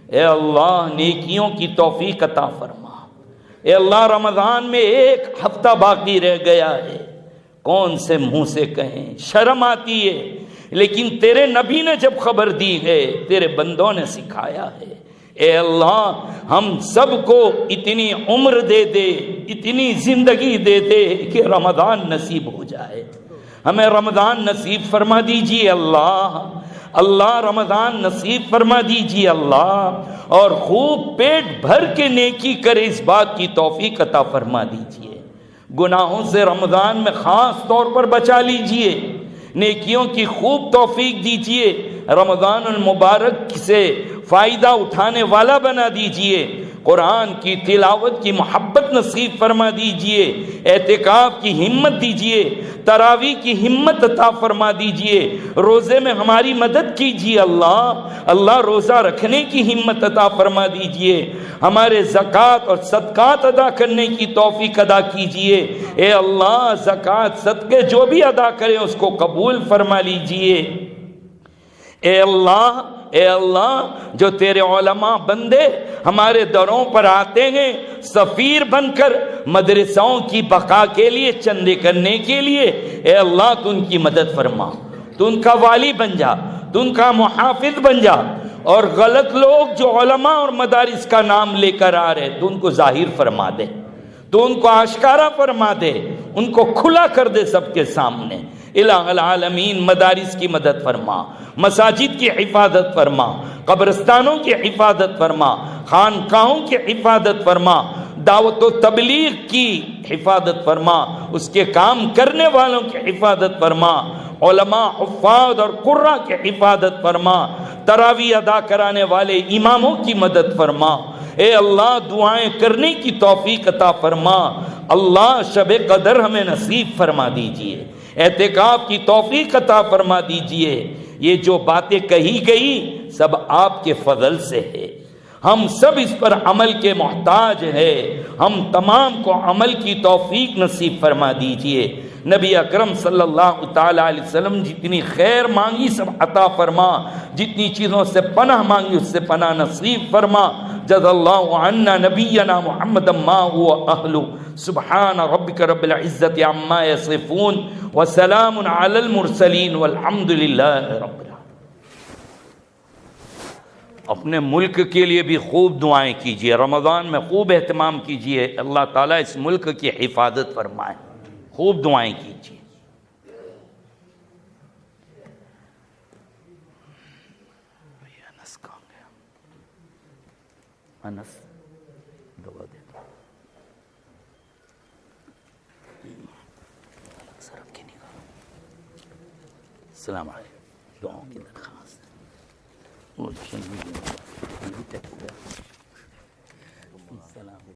اے اللہ نیکیوں کی توفیق عطا فرما. اے اللہ رمضان میں ایک ہفتہ باقی رہ گیا ہے، کون سے منہ سے کہیں، شرم آتی ہے، لیکن تیرے نبی نے جب خبر دی ہے، تیرے بندوں نے سکھایا ہے. اے اللہ ہم سب کو اتنی عمر دے دے، اتنی زندگی دے دے کہ رمضان نصیب ہو جائے. ہمیں رمضان نصیب فرما دیجیے اللہ. اللہ رمضان نصیب فرما دیجیے اللہ، اور خوب پیٹ بھر کے نیکی کرے اس بات کی توفیق عطا فرما دیجیے. گناہوں سے رمضان میں خاص طور پر بچا لیجیے، نیکیوں کی خوب توفیق دیجیے. رمضان المبارک سے فائدہ اٹھانے والا بنا دیجیے. قرآن کی تلاوت کی محبت نصیب فرما دیجیے. اعتکاف کی ہمت دیجیے، تراویح کی ہمت عطا فرما دیجیے. روزے میں ہماری مدد کیجیے اللہ. اللہ روزہ رکھنے کی ہمت عطا فرما دیجیے. ہمارے زکوٰۃ اور صدقات ادا کرنے کی توفیق ادا کیجیے. اے اللہ زکوٰۃ صدقے جو بھی ادا کریں اس کو قبول فرما لیجیے. اے اللہ، اے اللہ جو تیرے علماء بندے ہمارے دروں پر آتے ہیں سفیر بن کر مدرسوں کی بقا کے لیے، چندے کرنے کے لیے، اے اللہ تو ان کی مدد فرما. تو ان کا والی بن جا، تو ان کا محافظ بن جا. اور غلط لوگ جو علماء اور مدارس کا نام لے کر آ رہے تو ان کو ظاہر فرما دے، تو ان کو آشکارا فرما دے، ان کو کھلا کر دے سب کے سامنے. الہ العالمین مدارس کی مدد فرما، مساجد کی حفاظت فرما، قبرستانوں کی حفاظت فرما، خانقاہوں کی حفاظت فرما، دعوت و تبلیغ کی حفاظت فرما، اس کے کام کرنے والوں کی حفاظت فرما، علماء، حفاظ اور قراء کی حفاظت فرما، تراویح ادا کرانے والے اماموں کی مدد فرما۔ اے اللہ دعائیں کرنے کی توفیق عطا فرما۔ اللہ شب قدر ہمیں نصیب فرما دیجئے، اعتکاف کی توفیق عطا فرما دیجئے۔ یہ جو باتیں کہی گئی سب آپ کے فضل سے ہے، ہم سب اس پر عمل کے محتاج ہیں، ہم تمام کو عمل کی توفیق نصیب فرما دیجئے۔ نبی اکرم صلی اللہ تعالی علیہ وسلم جتنی خیر مانگی سب عطا فرما، جتنی چیزوں سے پناہ مانگی اس سے پناہ نصیب فرما۔ جزا اللہ عنا نبینا محمد ما هو اہل، سبحان ربک رب العزت عما یصفون وسلام علی المرسلین والحمد للہ رب العالمین۔ اپنے ملک کے لیے بھی خوب دعائیں کیجئے، رمضان میں خوب اہتمام کیجئے، اللہ تعالیٰ اس ملک کی حفاظت فرمائے، خوب دعائیں کیجئے۔ انس کہاں گیا؟ انس دعا دے دو، سرف کی نگاہ۔ السلام علیکم، دعاؤں کی درخواست۔